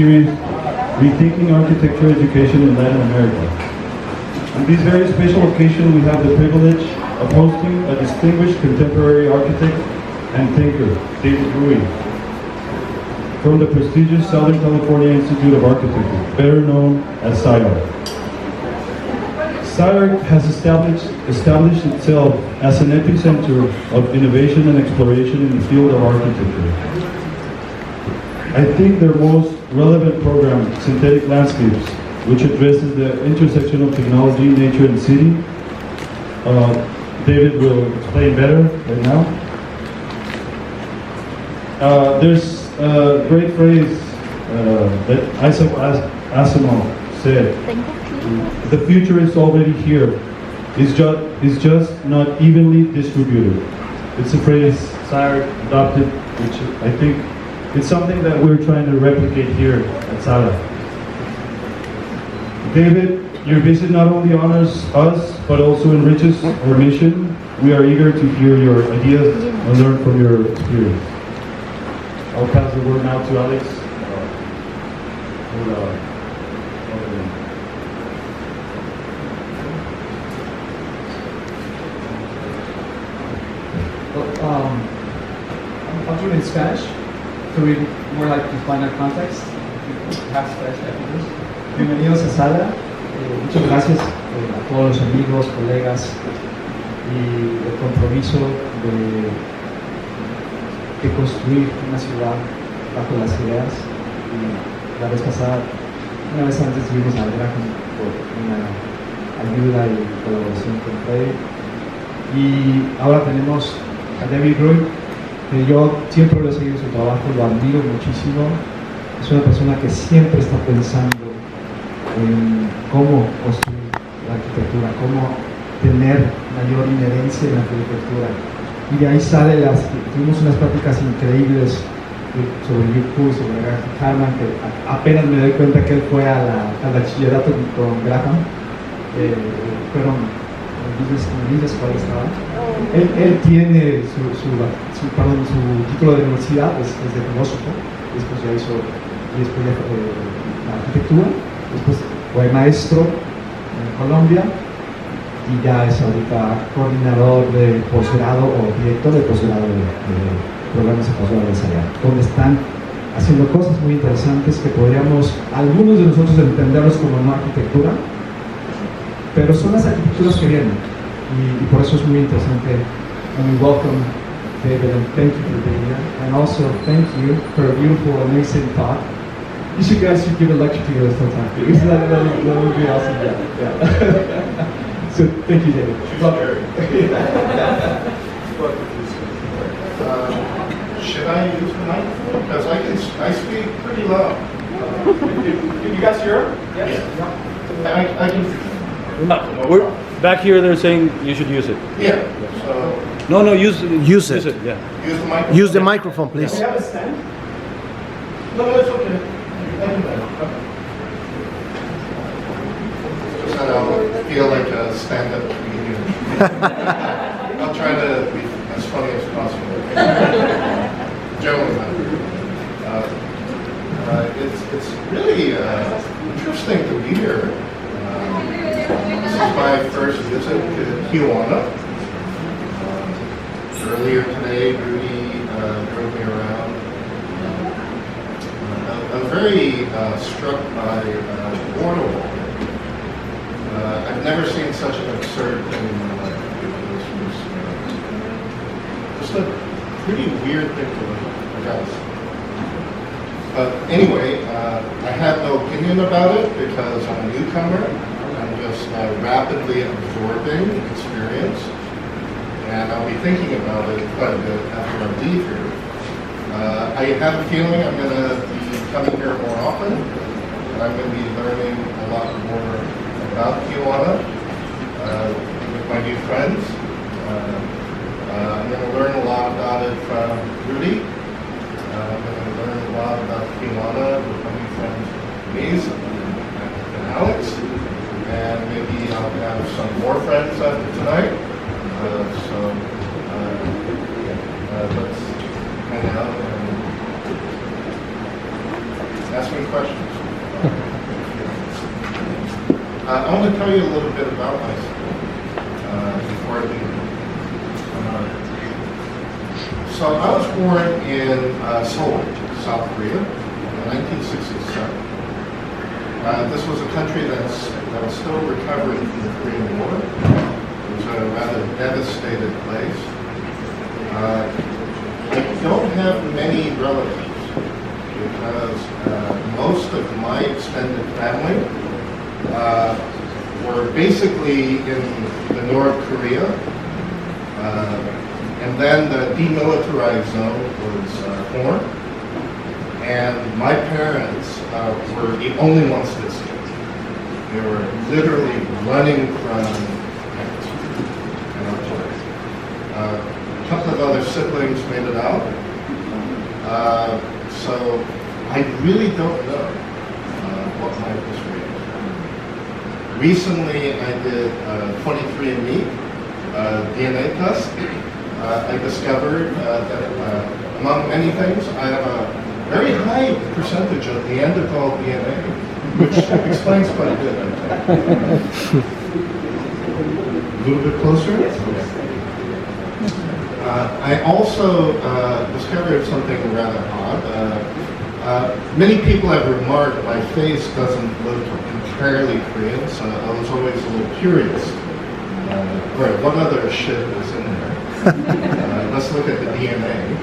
series, Rethinking Architecture Education in Latin America. On this very special occasion, we have the privilege of hosting a distinguished contemporary architect and thinker, David Ruy, from the prestigious Southern California Institute of Architecture, better known as SCI-Arc. SCI-Arc has established itself as an epicenter of innovation and exploration in the field of architecture. I think their most relevant program, Synthetic Landscapes, which addresses the intersection of technology, nature, and city. David will explain better right now. There's a great phrase that Isaac Asimov said. The future is already here. It's just not evenly distributed. It's a phrase SCI-Arc adopted, which I think it's something that we're trying to replicate here at SALA'A. David, your visit not only honors us, but also enriches our mission. We are eager to hear your ideas and learn from your experience. I'll pass the word now to Alex. I'll do it in Spanish, so we more like to find our context. Half Spanish, half English. Bienvenidos a SALA'A. Muchas gracias a todos los amigos, colegas y el compromiso de construir una ciudad bajo las ideas. Y la vez pasada, una vez antes tuvimos a Graham por una ayuda y colaboración con Freddy. Y ahora tenemos a David Ruy, que yo siempre lo he seguido su trabajo, lo admiro muchísimo. Es una persona que siempre está pensando en cómo construir la arquitectura, cómo tener mayor inherencia en la arquitectura. Y de ahí tuvimos unas prácticas increíbles sobre YouTube, sobre Graham Harman, que apenas me doy cuenta que él fue al bachillerato con Graham. Fueron en Villas cuál estaba. Él tiene su título de universidad, es de filósofo, después ya hizo la arquitectura, después fue maestro en Colombia y ya es ahorita coordinador de posgrado o director de posgrado de programas de posgrado de SCI-Arc, donde están haciendo cosas muy interesantes que podríamos algunos de nosotros entenderlos como no arquitectura, pero son las arquitecturas que vienen y por eso es muy interesante. And we welcome David and thank you for being here, and also thank you for a beautiful, amazing talk. You guys should give a lecture together sometime, because that would be awesome. Yeah. So thank you, David. Should I use the microphone? Because I speak pretty loud. Can you guys hear? Yes. Yeah. I can. We're back here. They're saying you should use it. Yeah. So No, use it. Use it. Yeah. use the microphone. Use the microphone, please. Do you have a stand? No, it's okay. I can do that. Just that I'll feel like a stand-up comedian. I'll try to be as funny as possible. Generally not. It's really interesting to be here. This is my first visit to Tijuana. Earlier today, Rudy drove me around. I'm very struck by Borneo. I've never seen such an absurd thing in my life. This was just a pretty weird thing to look at, I guess. But anyway, I had no opinion about it because I'm a newcomer. I'm just rapidly absorbing the experience. And I'll be thinking about it quite a bit after I leave here. I have a feeling I'm going to be coming here more often, and I'm going to be learning a lot more about Tijuana with my new friends. I'm going to learn a lot about it from Rudy. I'm going to learn a lot about Tijuana with my new friends, Mies and Alex. And maybe I'll have some more friends after tonight. Let's hang out and ask me questions. I want to tell you a little bit about myself before I leave. So I was born in Seoul, South Korea, in 1967. This was a country that was still recovering from the Korean War. It was a rather devastated place. I don't have many relatives because most of my extended family were basically in the North Korea. And then the demilitarized zone was formed. And my parents were the only ones that stayed. They were literally running from a couple of other siblings made it out. So I really don't know what my history is. Recently I did 23andMe DNA test. I discovered that among many things, I have a very high percentage of Neanderthal DNA, which explains quite a bit, I think. A little bit closer? I also discovered something rather odd. Many people have remarked my face doesn't look entirely Korean, so I was always a little curious. Right, what other shit is in there? Let's look at the DNA.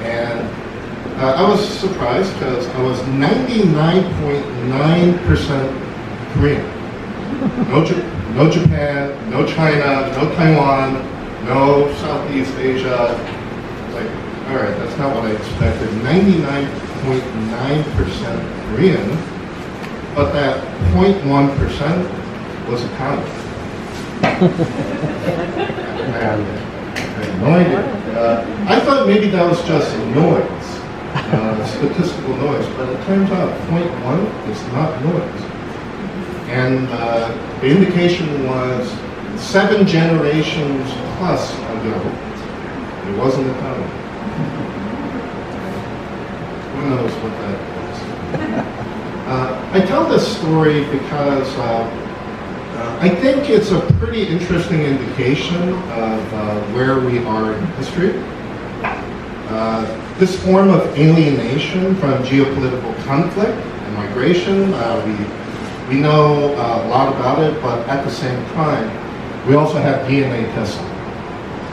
And I was surprised because I was 99.9% Korean. No Japan, no China, no Taiwan, no Southeast Asia. Like, all right, that's not what I expected. 99.9% Korean, but that 0.1% was Italian. I had no idea. I thought maybe that was just noise, statistical noise, but it turns out 0.1 is not noise. And the indication was 7 generations plus ago. It wasn't Italian. Who knows what that is? I tell this story because I think it's a pretty interesting indication of where we are in history. This form of alienation from geopolitical conflict and migration, we know a lot about it, but at the same time, we also have DNA testing.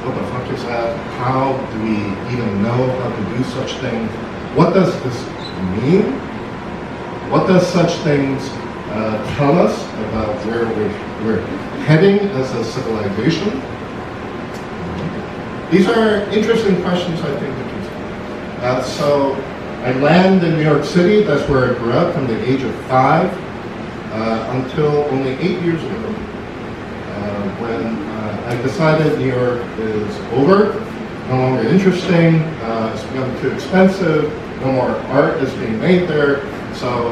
What the fuck is that? How do we even know how to do such things? What does this mean? What does such things tell us about where we're heading as a civilization? These are interesting questions, I think, to consider. So I land in New York City. That's where I grew up from the age of 5 until only 8 years ago, when I decided New York is over, no longer interesting, it's become too expensive, no more art is being made there. So,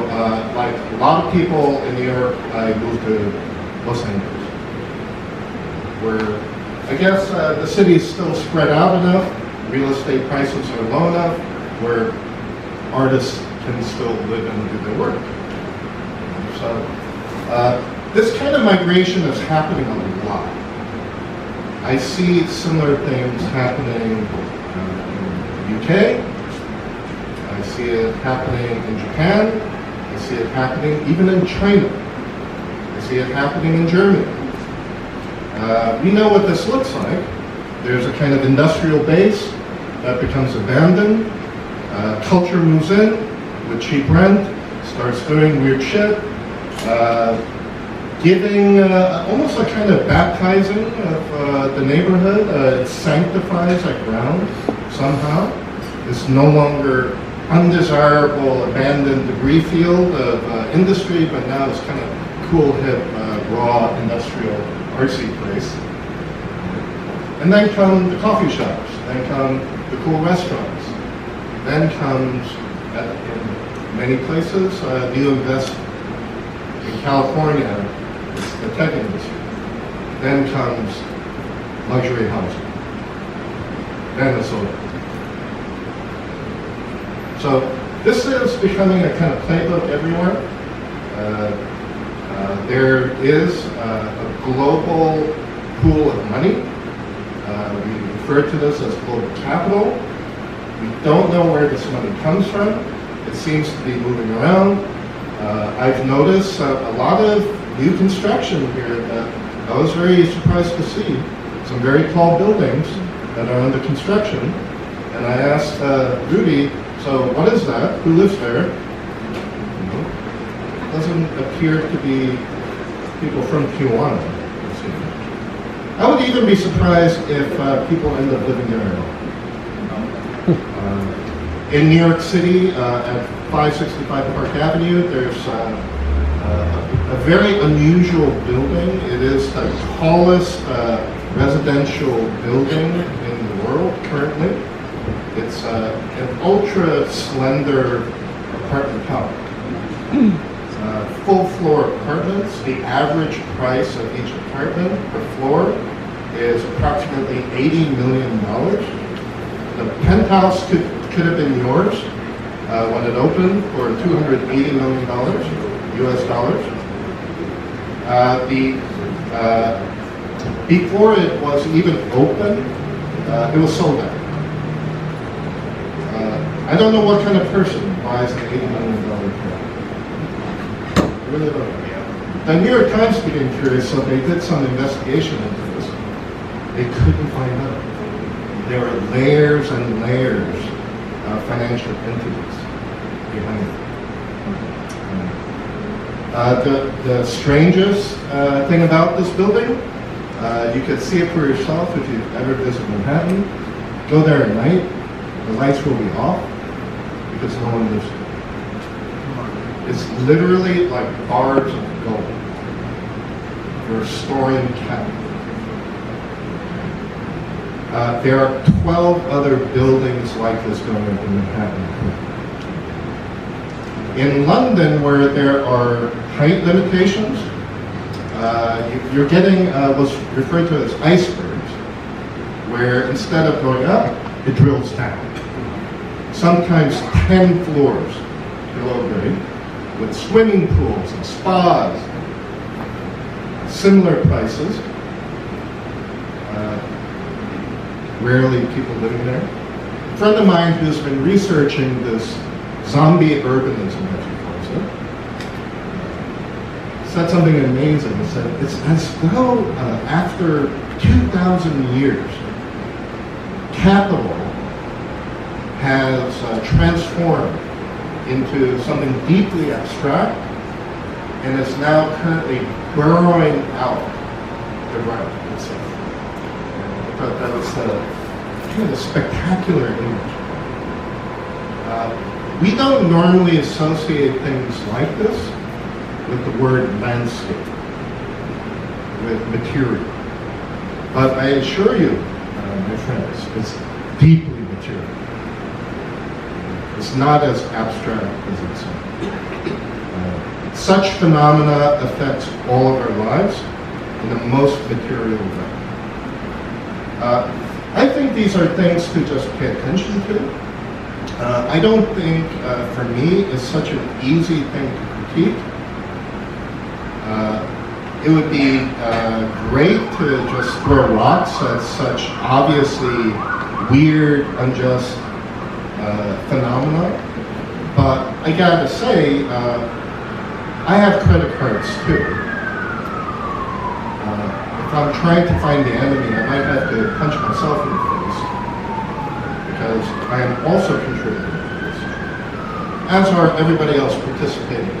like a lot of people in New York, I moved to Los Angeles, where I guess the city is still spread out enough, real estate prices are low enough, where artists can still live and do their work. So, this kind of migration is happening a lot. I see similar things happening in the UK. I see it happening in Japan. I see it happening even in China. I see it happening in Germany. We know what this looks like. There's a kind of industrial base that becomes abandoned. Culture moves in with cheap rent, starts doing weird shit, giving almost a kind of baptizing of the neighborhood. It sanctifies that ground somehow. It's no longer undesirable, abandoned debris field of industry, but now it's kind of cool, hip, raw, industrial, artsy place. And then come the coffee shops, then come the cool restaurants, then comes, in many places, you invest in California, it's the tech industry. Then comes luxury housing, then the solar. So this is becoming a kind of playbook everywhere. There is a global pool of money. We refer to this as global capital. We don't know where this money comes from. It seems to be moving around. I've noticed a lot of new construction here that I was very surprised to see. Some very tall buildings that are under construction. And I asked Rudy, so what is that? Who lives there? It doesn't appear to be people from Tijuana. I would even be surprised if people end up living there at all. In New York City, at 565 Park Avenue, there's a very unusual building. It is the tallest residential building in the world currently. It's an ultra slender apartment tower. Full floor apartments. The average price of each apartment per floor is approximately $80 million. The penthouse could have been yours when it opened for $280 million US dollars. Before it was even open, it was sold out. I don't know what kind of person buys an $80 million car. I really don't know. The New York Times became curious, so they did some investigation into this. They couldn't find out. There are layers and layers of financial entities behind it. The strangest thing about this building, you can see it for yourself if you've ever visited Manhattan. Go there at night, the lights will be off because no one lives there. It's literally like bars of gold. You're storing capital. There are 12 other buildings like this going on in Manhattan. In London, where there are height limitations, you're getting what's referred to as icebergs, where instead of going up, it drills down. Sometimes 10 floors below grade, with swimming pools and spas, similar prices. Rarely people living there. A friend of mine who's been researching this zombie urbanism, as he calls it, said something amazing. He said, it's as though after 2,000 years, capital has transformed into something deeply abstract and is now currently burrowing out the ground itself. I thought that was kind of a spectacular image. We don't normally associate things like this with the word landscape, with material. But I assure you, my friends, it's deeply material. It's not as abstract as it sounds. Such phenomena affects all of our lives in the most material way. I think these are things to just pay attention to. I don't think, for me, it's such an easy thing to critique. It would be great to just throw rocks at such obviously weird, unjust phenomena. But I gotta say, I have credit cards too. If I'm trying to find the enemy, I might have to punch myself in the face because I am also contributing to this, as are everybody else participating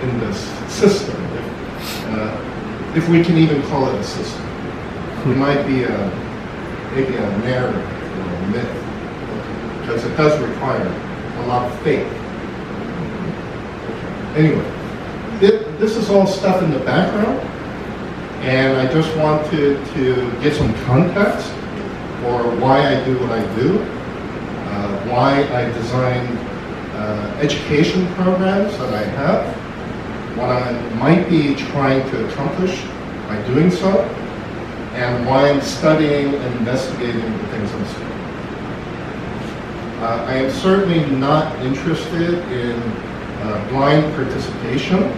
in this system, if we can even call it a system. It might be maybe a narrative or a myth, because it does require a lot of faith. Anyway, this is all stuff in the background. And I just wanted to get some context for why I do what I do, why I design education programs that I have, what I might be trying to accomplish by doing so, and why I'm studying and investigating the things I'm studying. I am certainly not interested in blind participation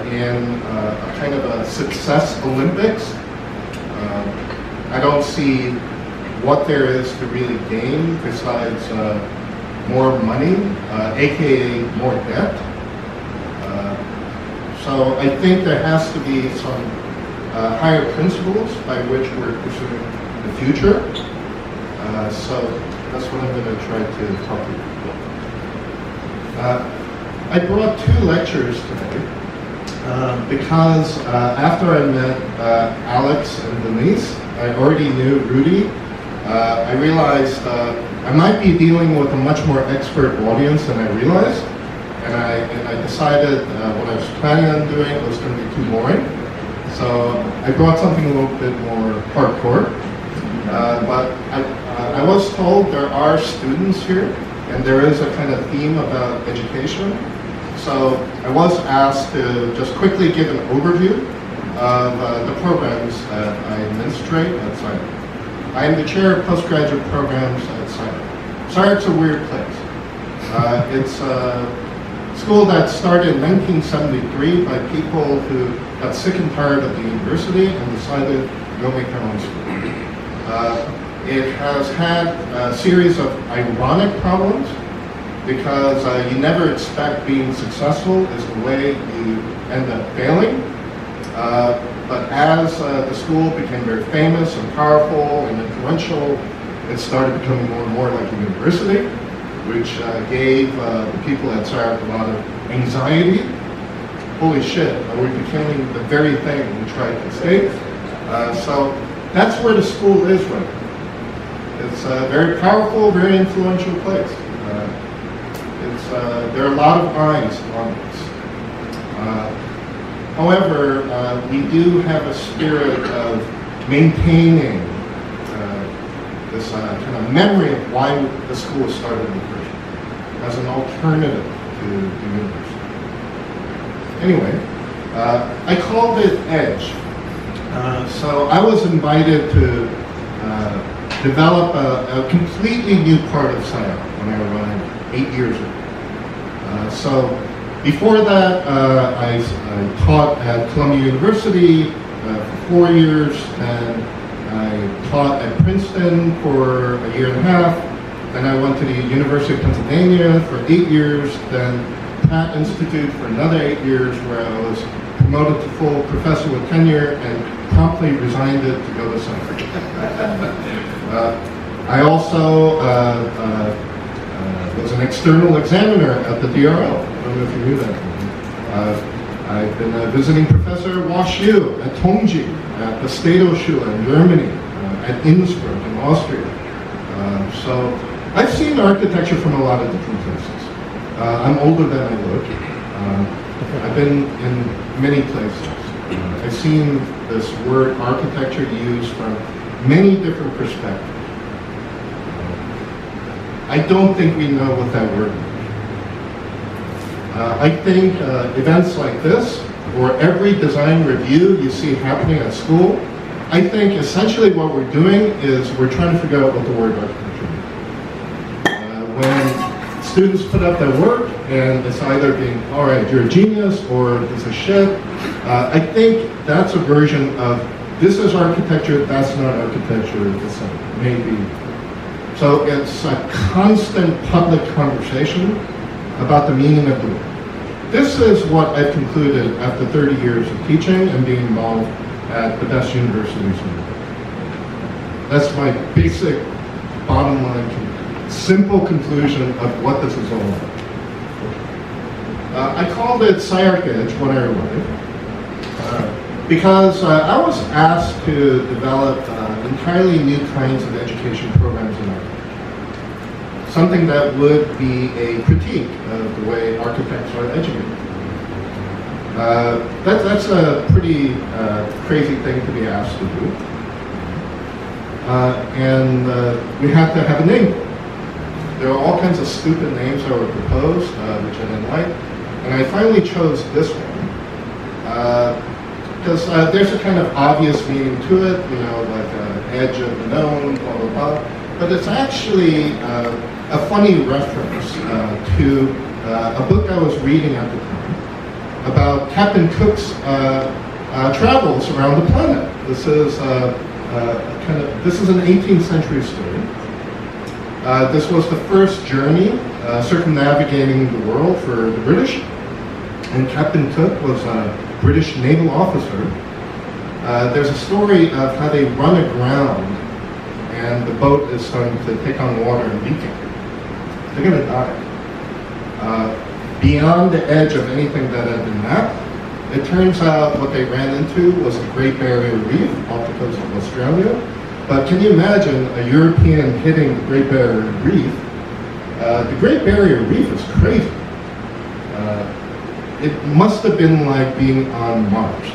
in a kind of a success Olympics. I don't see what there is to really gain besides more money, aka more debt. So I think there has to be some higher principles by which we're pursuing the future. So that's what I'm going to try to talk to you about. I brought 2 lectures today because after I met Alex and Denise, I already knew Rudy. I realized I might be dealing with a much more expert audience than I realized, and I decided what I was planning on doing was going to be too boring. So I brought something a little bit more hardcore. But I was told there are students here, and there is a kind of theme about education. So I was asked to just quickly give an overview of the programs that I administrate at SCI-Arc. I am the chair of postgraduate programs at SCI-Arc. SCI-Arc's a weird place. It's a school that started in 1973 by people who got sick and tired of the university and decided to go make their own school. It has had a series of ironic problems because you never expect being successful is the way you end up failing. But as the school became very famous and powerful and influential, it started becoming more and more like a university, which gave the people at SCI-Arc a lot of anxiety. Holy shit, are we becoming the very thing we tried to escape? So that's where the school is right now. It's a very powerful, very influential place. There are a lot of eyes on this. However, we do have a spirit of maintaining this kind of memory of why the school started in the first place, as an alternative to the university. Anyway, I called it EDGE. So I was invited to develop a completely new part of SCI-Arc when I arrived 8 years ago. So before that, I taught at Columbia University for 4 years, and I taught at Princeton for a year and a half. Then I went to the University of Pennsylvania for 8 years, then Pratt Institute for another 8 years, where I was promoted to full professor with tenure and promptly resigned it to go to SCI-Arc. I also was an external examiner at the DRL. I don't know if you knew that. I've been a visiting professor at WashU, at Tongji, at the State Hochschule in Germany, at Innsbruck in Austria. So I've seen architecture from a lot of different places. I'm older than I look. I've been in many places. I've seen this word architecture used from many different perspectives. I don't think we know what that word means. I think events like this, or every design review you see happening at school, I think essentially what we're doing is we're trying to figure out what the word architecture means. When students put up their work and it's either being, all right, you're a genius, or this is shit, I think that's a version of this is architecture, that's not architecture, this maybe. So it's a constant public conversation about the meaning of the word. This is what I've concluded after 30 years of teaching and being involved at the best universities in the world. That's my basic, bottom line, simple conclusion of what this is all about. I called it SCI-Arc Edge when I arrived because I was asked to develop entirely new kinds of education programs in architecture. Something that would be a critique of the way architects are educated. That's a pretty crazy thing to be asked to do. And we had to have a name. There are all kinds of stupid names that were proposed, which I didn't like. And I finally chose this one. Because there's a kind of obvious meaning to it, you know, like edge of the known, blah, blah, blah. But it's actually a funny reference to a book I was reading at the time. about Captain Cook's travels around the planet. This is this is an 18th century story. This was the first journey circumnavigating the world for the British, and Captain Cook was a British naval officer. There's a story of how they run aground and the boat is starting to take on water and leaking. They're going to die. Beyond the edge of anything that had been mapped, it turns out what they ran into was the Great Barrier Reef off the coast of Australia. But can you imagine a European hitting the Great Barrier Reef? The Great Barrier Reef is crazy. It must have been like being on Mars.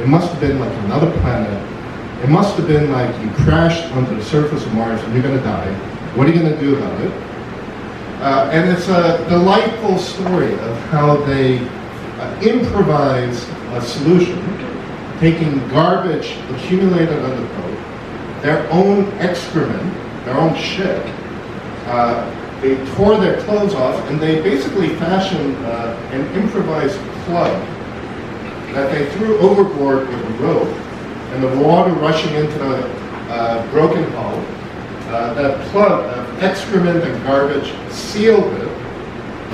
It must have been like another planet. It must have been like you crashed onto the surface of Mars and you're going to die. What are you going to do about it? And it's a delightful story of how they improvise a solution, taking garbage accumulated on the boat, their own excrement, their own shit. They tore their clothes off and they basically fashioned an improvised plug that they threw overboard with a rope, and the water rushing into the broken hull. That plug of excrement and garbage sealed it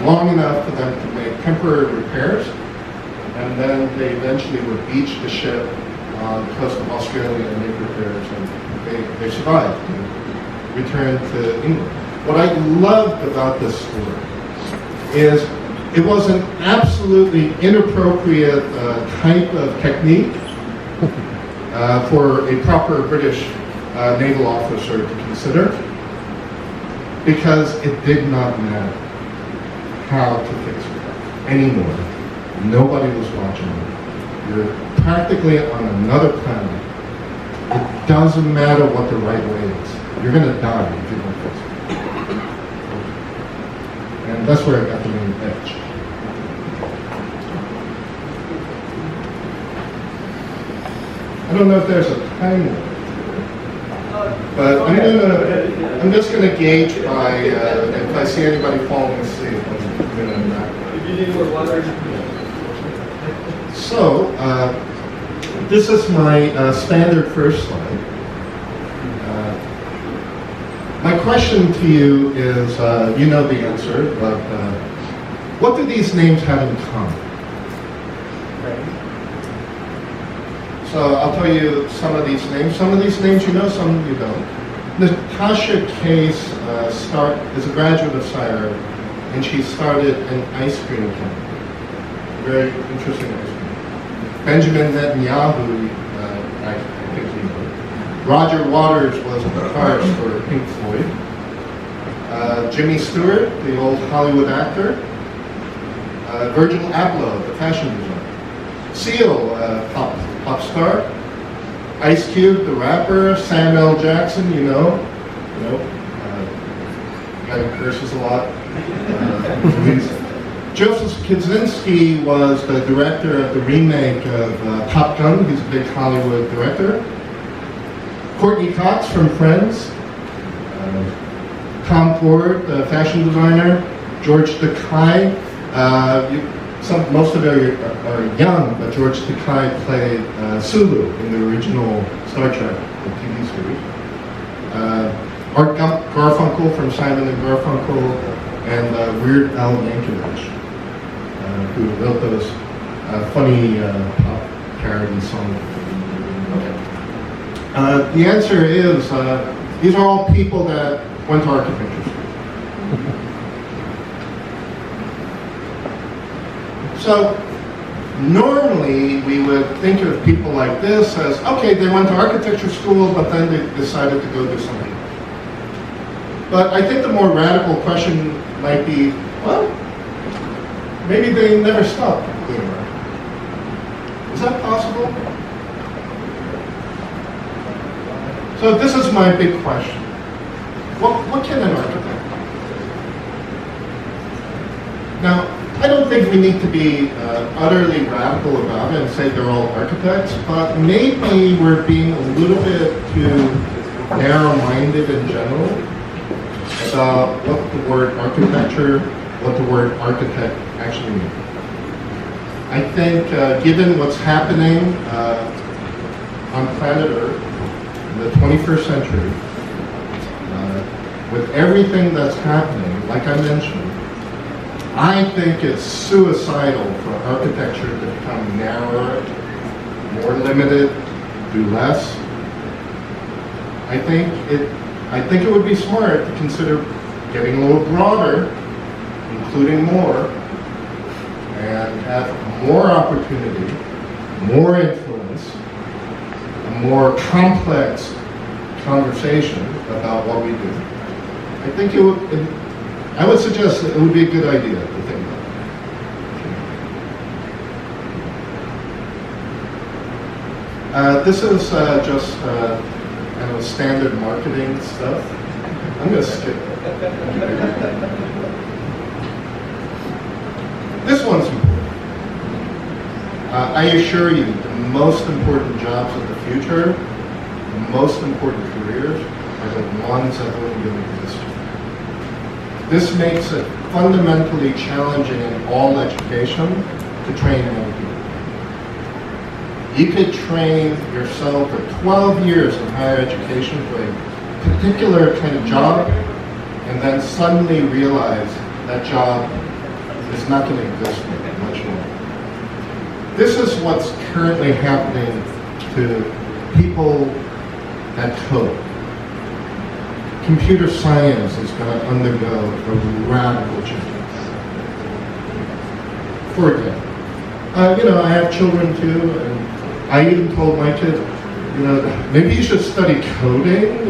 long enough for them to make temporary repairs, and then they eventually would beach the ship on the coast of Australia and make repairs, and they survived and returned to England. What I loved about this story is it was an absolutely inappropriate type of technique for a proper British naval officer to consider, because it did not matter how to fix it anymore. Nobody was watching you. You're practically on another planet. It doesn't matter what the right way is. You're going to die if you don't fix it. And that's where I got the name Edge. I don't know if there's a time limit, but I'm just going to gauge by if I see anybody falling asleep, I'm going to wrap it. If you need more water. So, this is my standard first slide. My question to you is, you know the answer, but what do these names have in common? So I'll tell you some of these names. Some of these names you know, some you don't. Natasha Case is a graduate of SCI-Arc, and she started an ice cream company. Very interesting ice cream. Benjamin Netanyahu, I think you know. Roger Waters was a guitarist for Pink Floyd. Jimmy Stewart, the old Hollywood actor. Virgil Abloh, the fashion designer. Seal, pop star. Ice Cube, the rapper. Samuel Jackson, you know. Guy who curses a lot. Joseph Kosinski was the director of the remake of Top Gun. He's a big Hollywood director. Courtney Cox from Friends. Tom Ford, the fashion designer. George Takei. Most of you are young, but George Takei played Sulu in the original Star Trek TV series. Art Garfunkel from Simon and Garfunkel, and Weird Al Yankovic, who wrote those funny pop parody songs. Okay. The answer is, these are all people that went to architecture school. So, normally we would think of people like this as, okay, they went to architecture school, but then they decided to go do something else. But I think the more radical question might be, well, maybe they never stopped doing that. Is that possible? So this is my big question. What can an architect do? Now, I don't think we need to be utterly radical about it and say they're all architects, but maybe we're being a little bit too narrow-minded in general about what the word architecture, what the word architect actually means. I think given what's happening on planet Earth in the 21st century, with everything that's happening, like I mentioned, I think it's suicidal for architecture to become narrower, more limited, do less. I think it would be smart to consider getting a little broader, including more, and have more opportunity, more influence, a more complex conversation about what we do. I think I would suggest that it would be a good idea to think about. This is just kind of standard marketing stuff. I'm going to skip it. This one's important. I assure you, the most important jobs of the future, the most important careers, are the ones that will really exist. This makes it fundamentally challenging in all education to train young people. You could train yourself for 12 years in higher education for a particular kind of job, and then suddenly realize that job is not going to exist much longer. This is what's currently happening to people that code. Computer science is going to undergo a radical change. For example, I have children too, and I even told my kids, maybe you should study coding,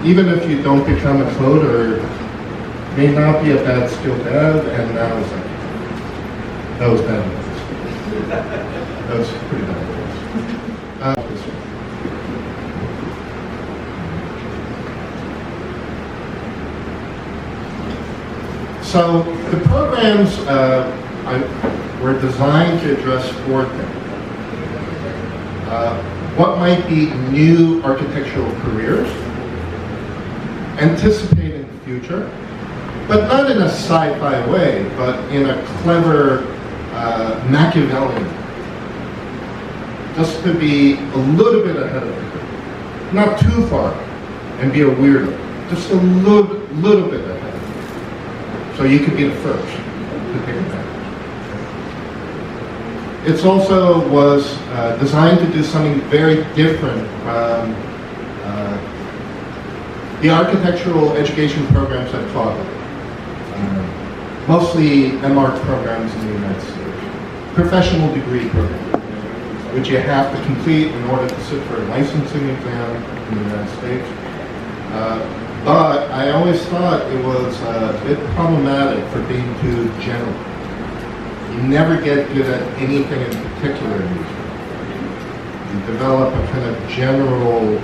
even if you don't become a coder, may not be a bad skill to have, and that was bad news. That was pretty bad news. So the programs were designed to address four things. What might be new architectural careers, anticipating the future, but not in a sci-fi way, but in a clever Machiavellian. Just to be a little bit ahead of it, not too far, and be a weirdo. Just a little bit ahead. So you could be the first to take advantage. It also was designed to do something very different from the architectural education programs I've taught, mostly MArch programs in the United States. Professional degree programs, which you have to complete in order to sit for a licensing exam in the United States. But I always thought it was a bit problematic for being too general. You never get good at anything in particular in these. You develop a kind of general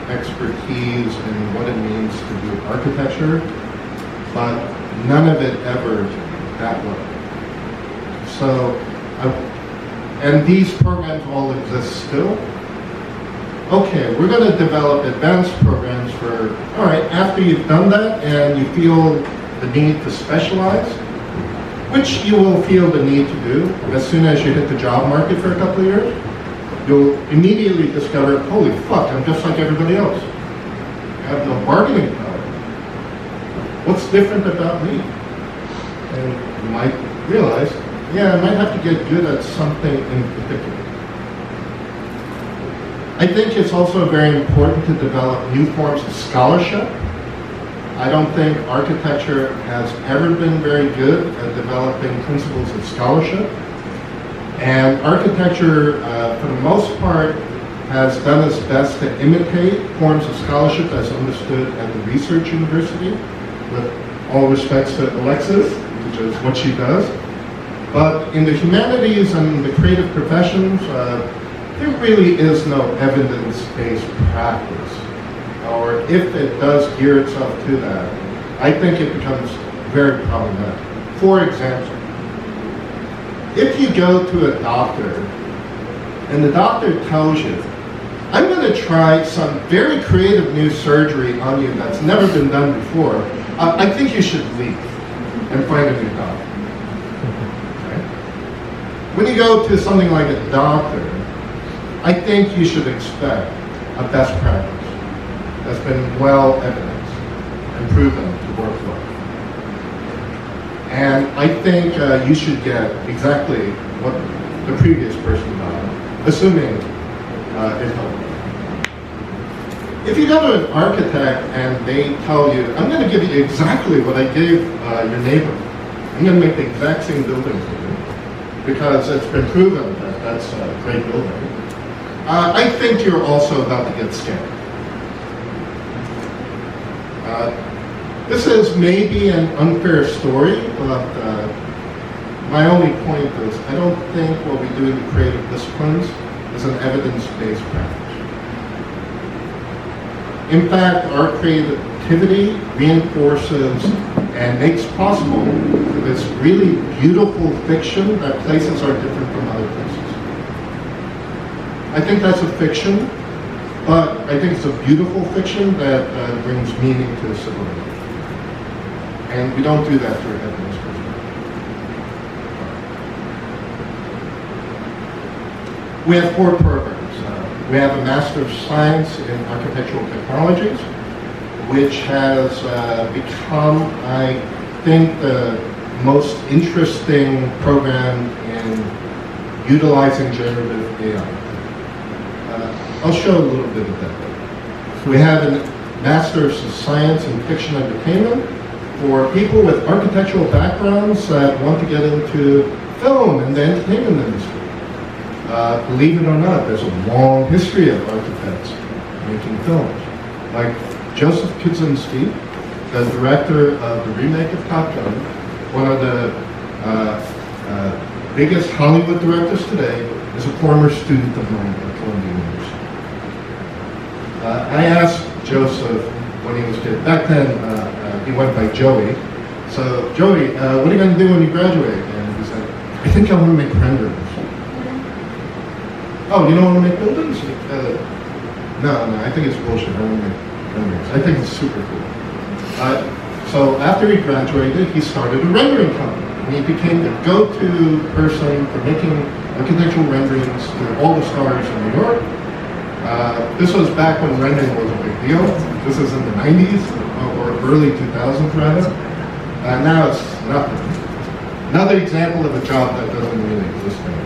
expertise in what it means to do architecture, but none of it ever that well. So, and these programs all exist still. Okay, we're going to develop advanced programs for, all right, after you've done that and you feel the need to specialize, which you will feel the need to do as soon as you hit the job market for a couple of years, you'll immediately discover, holy fuck, I'm just like everybody else. I have no bargaining power. What's different about me? And you might realize, yeah, I might have to get good at something in particular. I think it's also very important to develop new forms of scholarship. I don't think architecture has ever been very good at developing principles of scholarship. And architecture, for the most part, has done its best to imitate forms of scholarship as understood at the research university, with all respects to Alexis, which is what she does. But in the humanities and the creative professions, there really is no evidence-based practice. Or if it does gear itself to that, I think it becomes very problematic. For example, if you go to a doctor and the doctor tells you, I'm going to try some very creative new surgery on you that's never been done before, I think you should leave and find a new doctor. Okay? when you go to something like a doctor, I think you should expect a best practice that's been well evidenced and proven to work well. And I think you should get exactly what the previous person got, assuming it helped. If you go to an architect and they tell you, I'm going to give you exactly what I gave your neighbor, I'm going to make the exact same building for you, because it's been proven that that's a great building, I think you're also about to get scammed. This is maybe an unfair story, but my only point is I don't think what we do in the creative disciplines is an evidence-based practice. In fact, our creativity reinforces and makes possible this really beautiful fiction that places are different from other places. I think that's a fiction, but I think it's a beautiful fiction that brings meaning to civilization. And we don't do that through evidence. We have 4 programs. We have a Master of Science in Architectural Technologies, which has become, I think, the most interesting program in utilizing generative AI. I'll show a little bit of that. We have a Master of Science in Fiction Entertainment for people with architectural backgrounds that want to get into film and the entertainment industry. Believe it or not, there's a long history of architects making films. Like Joseph Kosinski, the director of the remake of Top Gun, one of the biggest Hollywood directors today, is a former student of mine at Columbia University. I asked Joseph when he was a kid, back then he went by Joey. So, Joey, what are you going to do when you graduate? And he said, I think I want to make renderings. Oh, you don't want to make buildings? No, I think it's bullshit. I want to make renderings. I think it's super cool. So after he graduated, he started a rendering company. And he became the go-to person for making architectural renderings to all the stars in New York. This was back when rendering was a big deal. This is in the 90s, or early 2000s rather. Now it's nothing. Another example of a job that doesn't really exist anymore.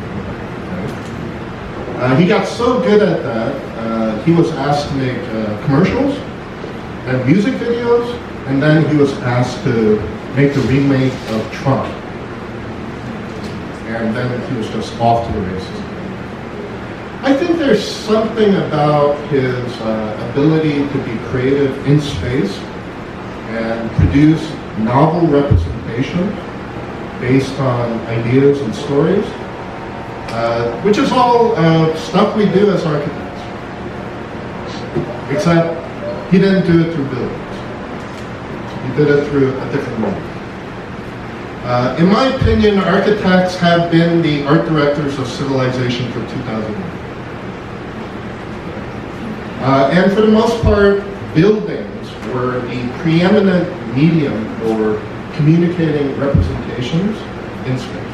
He got so good at that, he was asked to make commercials and music videos, and then he was asked to make the remake of Trump. And then he was just off to the races. I think there's something about his ability to be creative in space and produce novel representation based on ideas and stories, which is all stuff we do as architects. Except he didn't do it through buildings. He did it through a different way. In my opinion, architects have been the art directors of civilization for 2,000 years. And for the most part, buildings were the preeminent medium for communicating representations in space.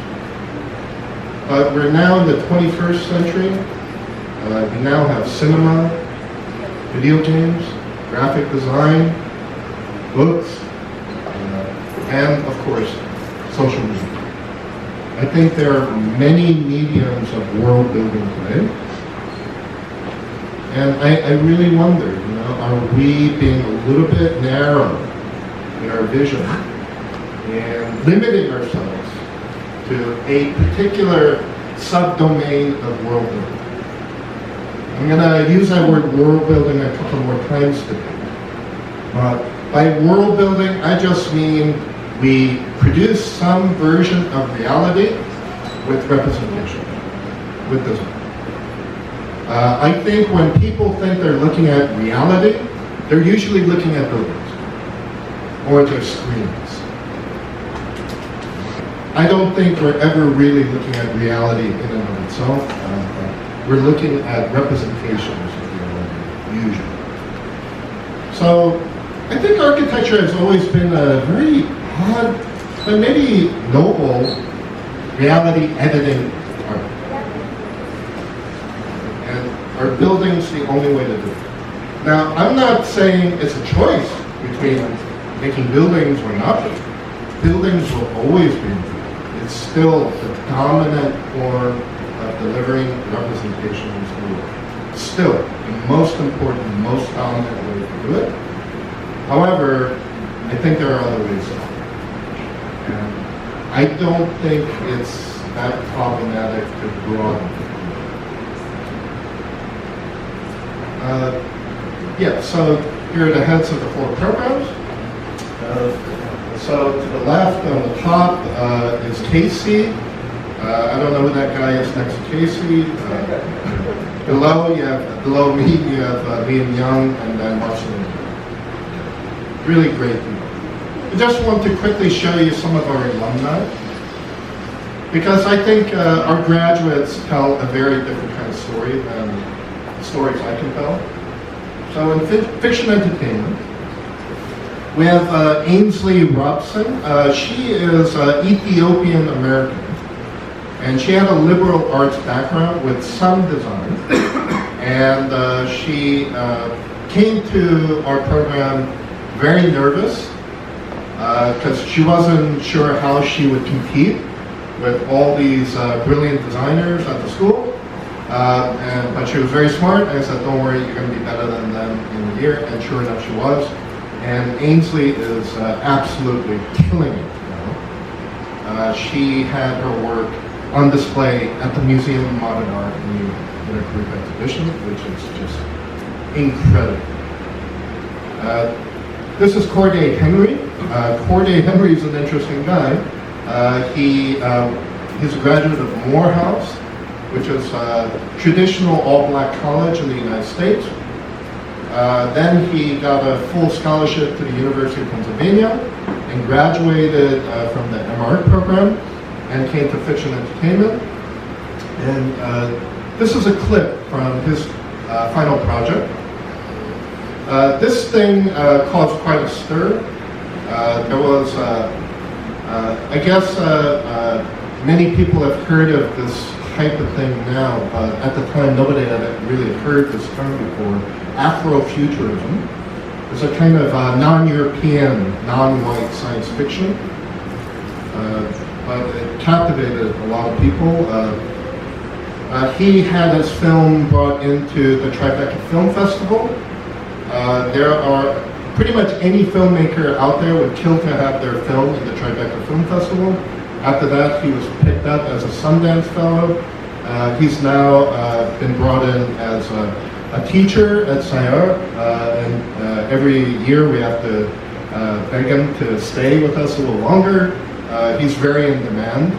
But we're now in the 21st century. We now have cinema, video games, graphic design, books, and of course, social media. I think there are many mediums of world building today. And I really wonder, are we being a little bit narrow in our vision and limiting ourselves to a particular subdomain of world building? I'm going to use that word world building a couple more times today. But by world building, I just mean we produce some version of reality with representation, with design. I think when people think they're looking at reality, they're usually looking at buildings or their screens. I don't think we're ever really looking at reality in and of itself. We're looking at representations of reality, usually. So I think architecture has always been a very odd, but maybe noble, reality editing Are buildings the only way to do it? Now, I'm not saying it's a choice between making buildings or not. Buildings will always be improved. It's still the dominant form of delivering representation in the world. Still, the most important, most dominant way to do it. However, I think there are other ways to do it. And I don't think it's that problematic to broaden. Yeah, so here are the heads of the 4 programs. So to the left on the top is Casey. I don't know who that guy is next to Casey. Below me, you have Liam Young and then Marcel. Really great people. I just want to quickly show you some of our alumni, because I think our graduates tell a very different kind of story than the stories I can tell. So in fiction entertainment, we have Ainsley Robson. She is Ethiopian American, and she had a liberal arts background with some design. And she came to our program very nervous because she wasn't sure how she would compete with all these brilliant designers at the school. But she was very smart, and I said, don't worry, you're going to be better than them in a year. And sure enough, she was. And Ainsley is absolutely killing it now. She had her work on display at the Museum of Modern Art in a group exhibition, which is just incredible. This is Corday Henry. Corday Henry is an interesting guy. He's a graduate of Morehouse, which is a traditional all-black college in the United States. Then he got a full scholarship to the University of Pennsylvania and graduated from the MArc program and came to Fiction Entertainment. And this is a clip from his final project. This thing caused quite a stir. There was, I guess, many people have heard of this type of thing now, but at the time nobody had really heard this term before. Afrofuturism is a kind of non-European, non-white science fiction, but it captivated a lot of people. He had his film brought into the Tribeca Film Festival. There are pretty much any filmmaker out there would kill to have their film in the Tribeca Film Festival. After that, he was picked up as a Sundance Fellow. He's now been brought in as a teacher at SCI-Arc, and every year we have to beg him to stay with us a little longer. He's very in demand,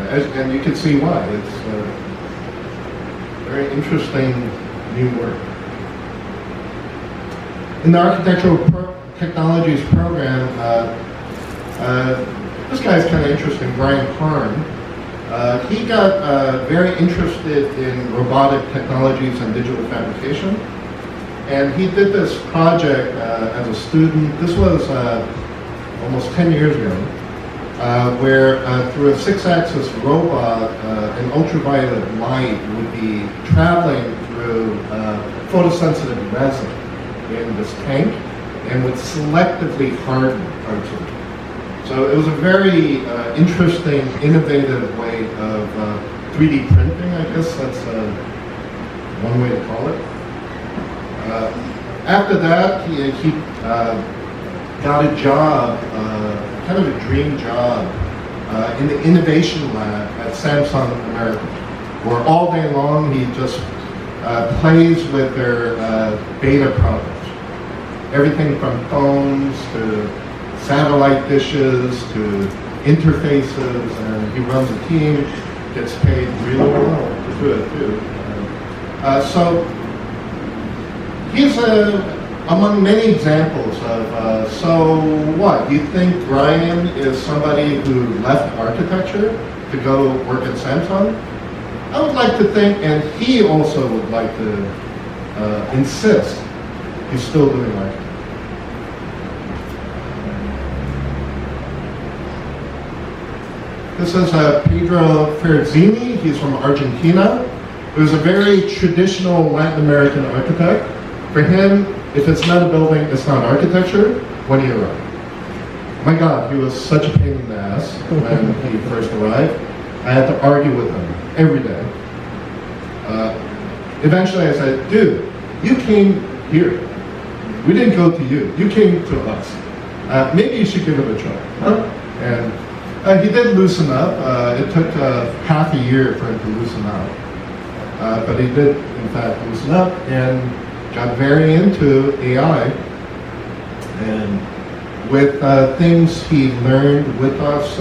and you can see why. It's very interesting new work. In the Architectural Technologies program, this guy's kind of interesting, Brian Harn. He got very interested in robotic technologies and digital fabrication. And he did this project as a student. This was almost 10 years ago, where through a 6-axis robot, an ultraviolet light would be traveling through photosensitive resin in this tank and would selectively harden parts of it. So it was a very interesting, innovative way of 3D printing, I guess that's one way to call it. After that, he got a job, kind of a dream job, in the innovation lab at Samsung America, where all day long he just plays with their beta products. Everything from phones to satellite dishes to interfaces, and he runs a team, gets paid really well to do it too. So he's among many examples of, so what? Do you think Brian is somebody who left architecture to go work at Samsung? I would like to think, and he also would like to insist he's still doing architecture. This is Pedro Ferrazzini. He's from Argentina. He was a very traditional Latin American architect. For him, if it's not a building, it's not architecture when he arrived. My God, he was such a pain in the ass when he first arrived. I had to argue with him every day. Eventually I said, dude, you came here. We didn't go to you. You came to us. Maybe you should give it a try. And he did loosen up. It took half a year for him to loosen up. But he did, in fact, loosen up and got very into AI. And with things he learned with us,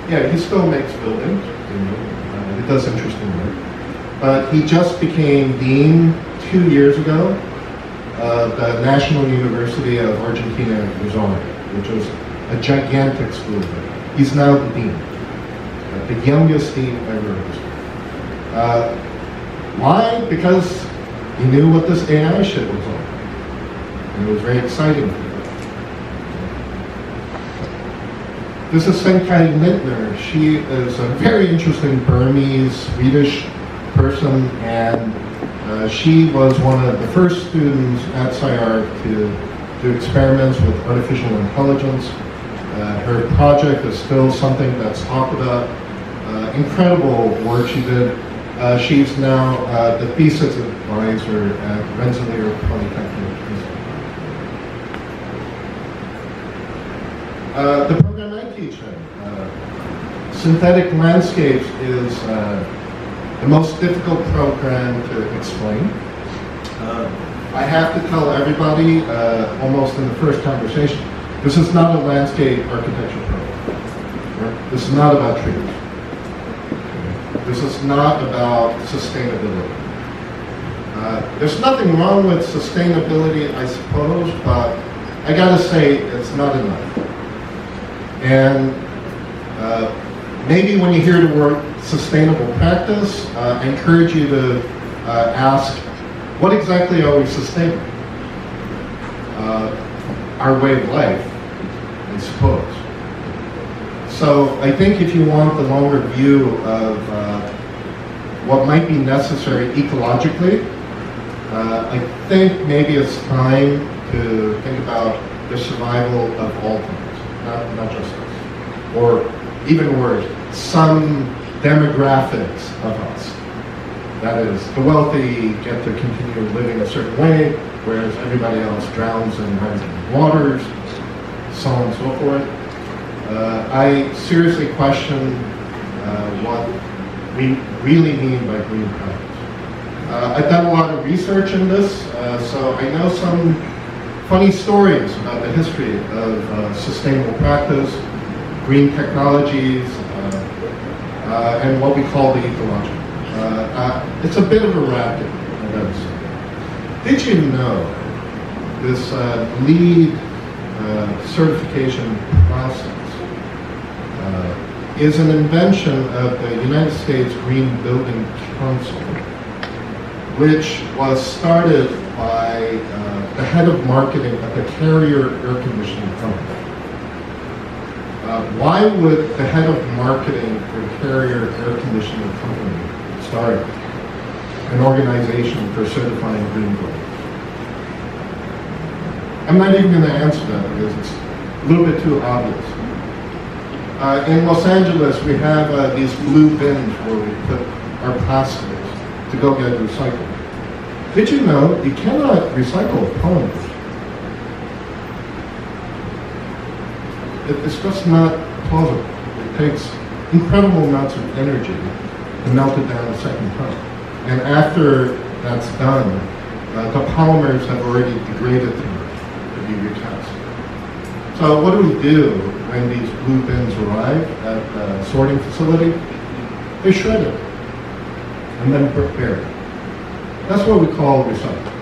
yeah, he still makes buildings. He does interesting work. But he just became dean 2 years ago of the National University of Argentina, Rosario, which was a gigantic school there. He's now the dean, the youngest dean ever. Why? Because he knew what this AI shit was all about. And it was very exciting for him. This is Senkai Lintner. She is a very interesting Burmese, Swedish person, and she was one of the first students at SCI-Arc to do experiments with artificial intelligence. Her project is still something that's talked about. Incredible work she did. She's now the thesis advisor at Rensselaer Polytechnic. The program I teach in, synthetic landscapes, is the most difficult program to explain. I have to tell everybody, almost in the first conversation, this is not a landscape architecture program. Right? This is not about trees. This is not about sustainability. There's nothing wrong with sustainability, I suppose, but I gotta say it's not enough. And maybe when you hear the word sustainable practice, I encourage you to ask, what exactly are we sustaining? Our way of life, I suppose. So I think if you want the longer view of what might be necessary ecologically, I think maybe it's time to think about the survival of all things, not just us. Or even worse, some demographics of us. That is, the wealthy get to continue living a certain way, whereas everybody else drowns in rising waters, so on and so forth. I seriously question what we really mean by green practice. I've done a lot of research in this, so I know some funny stories about the history of sustainable practice, green technologies, and what we call the ecological. It's a bit of a racket, I gotta say. Did you know this LEED certification process is an invention of the United States Green Building Council, which was started by the head of marketing at the Carrier air conditioning company. Why would the head of marketing for Carrier air conditioning company start an organization for certifying green buildings? I'm not even going to answer that because it's a little bit too obvious. In Los Angeles, we have these blue bins where we put our plastics to go get recycled. Did you know you cannot recycle polymers? It's just not plausible. It takes incredible amounts of energy to melt it down a second time. And after that's done, the polymers have already degraded to be recast. So what do we do when these blue bins arrive at the sorting facility? They shred it and then prepare it. That's what we call recycling.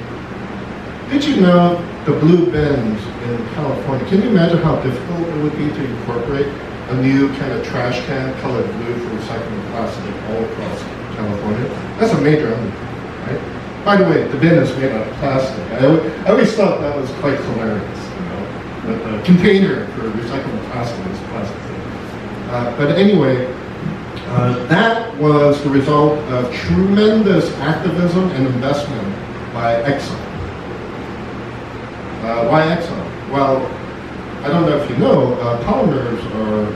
Did you know the blue bins in California, can you imagine how difficult it would be to incorporate a new kind of trash can colored blue for recycling plastic all across California? That's a major undertaking, right? By the way, the bin is made out of plastic. I always thought that was quite hilarious, you know, that the container for recycling plastic is plastic. But anyway, That was the result of tremendous activism and investment by Exxon. Why Exxon? Well, I don't know if you know, polymers are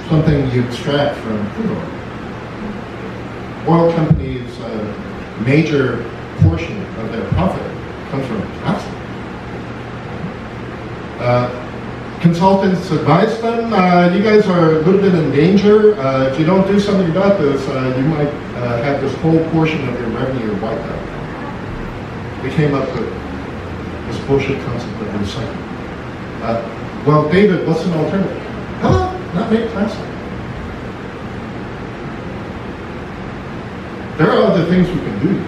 something you extract from crude oil. Oil companies' major portion of their profit comes from plastic. Consultants advise them, you guys are a little bit in danger. If you don't do something about this, you might have this whole portion of your revenue wiped out. They came up with this bullshit concept of recycling. Well, David, what's an alternative? Not make plastic. There are other things we can do.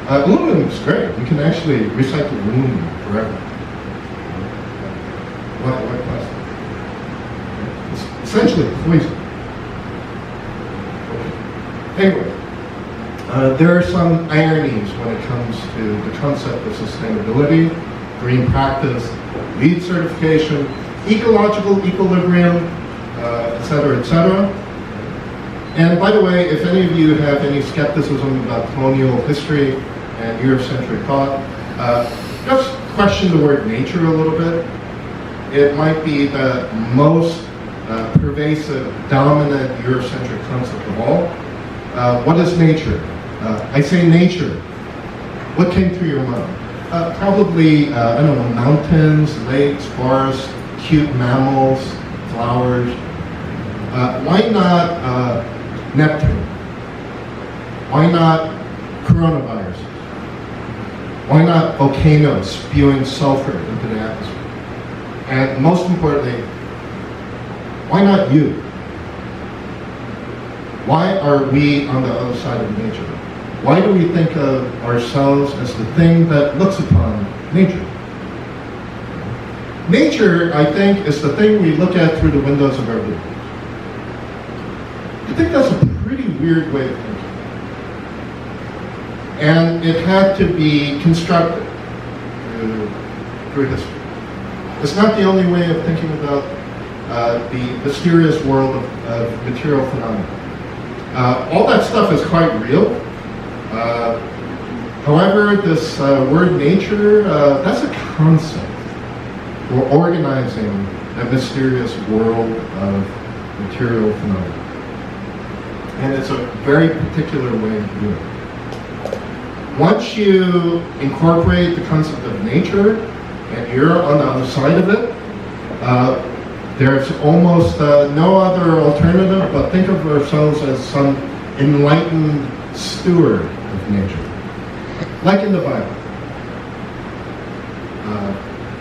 Aluminum is great. We can actually recycle aluminum forever. Why plastic? It's essentially poison. Anyway, there are some ironies when it comes to the concept of sustainability, green practice, LEED certification, ecological equilibrium, etc., etc. And by the way, if any of you have any skepticism about colonial history and Eurocentric thought, just question the word nature a little bit. It might be the most pervasive, dominant Eurocentric concept of all. What is nature? I say nature. What came through your mind? Probably, I don't know, mountains, lakes, forests, cute mammals, flowers. Why not Neptune? Why not coronaviruses? Why not volcanoes spewing sulfur into the atmosphere? And most importantly, why not you? Why are we on the other side of nature? Why do we think of ourselves as the thing that looks upon nature? Nature, I think, is the thing we look at through the windows of our buildings. I think that's a pretty weird way of thinking. And it had to be constructed through history. It's not the only way of thinking about the mysterious world of material phenomena. All that stuff is quite real. However, this word nature, that's a concept for organizing that mysterious world of material phenomena. And it's a very particular way of doing it. Once you incorporate the concept of nature, and you're on the other side of it, there's almost no other alternative but think of ourselves as some enlightened steward of nature. Like in the Bible.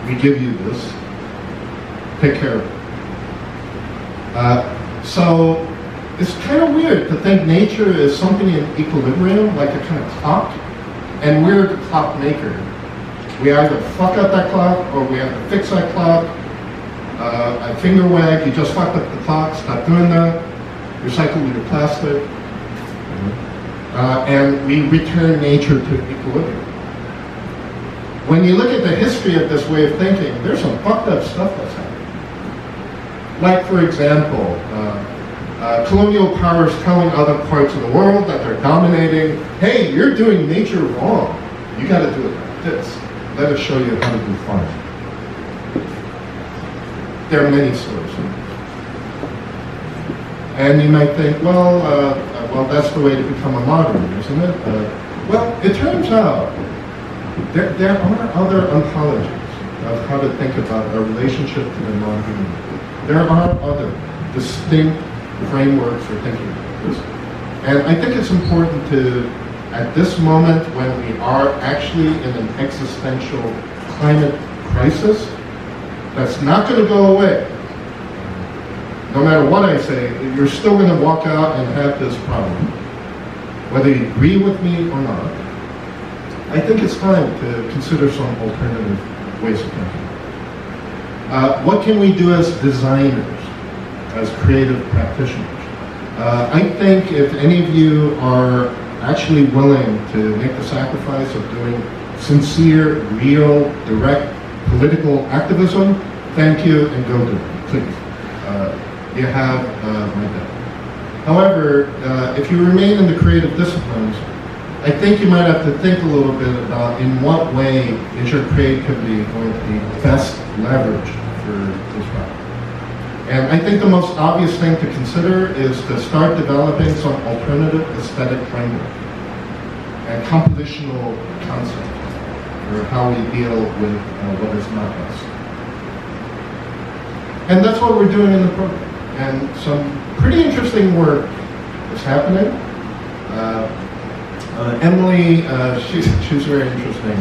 We give you this. Take care of it. So it's kind of weird to think nature is something in equilibrium, like a kind of clock, and we're the clock maker. We either fuck up that clock or we have to fix that clock. A finger wag, you just fucked up the clock, stop doing that. Recycle your plastic. And we return nature to equilibrium. When you look at the history of this way of thinking, there's some fucked up stuff that's happening. Like, for example, colonial powers telling other parts of the world that they're dominating, hey, you're doing nature wrong. You got to do it like this. Let us show you how to do farming. There are many stories. And you might think, well, that's the way to become a modern, isn't it? Well, it turns out there are other ontologies of how to think about our relationship to the non-human. There are other distinct frameworks for thinking about this. And I think it's important to, at this moment when we are actually in an existential climate crisis, that's not going to go away. No matter what I say, you're still going to walk out and have this problem. Whether you agree with me or not, I think it's time to consider some alternative ways of thinking. What can we do as designers, as creative practitioners? I think if any of you are actually willing to make the sacrifice of doing sincere, real, direct political activism, thank you and go do it, please. You have my best. However, if you remain in the creative disciplines, I think you might have to think a little bit about in what way is your creativity going to be best leveraged for this route. And I think the most obvious thing to consider is to start developing some alternative aesthetic framework and compositional concept for how we deal with what is not us. And that's what we're doing in the program. And some pretty interesting work is happening. Emily, she's very interesting.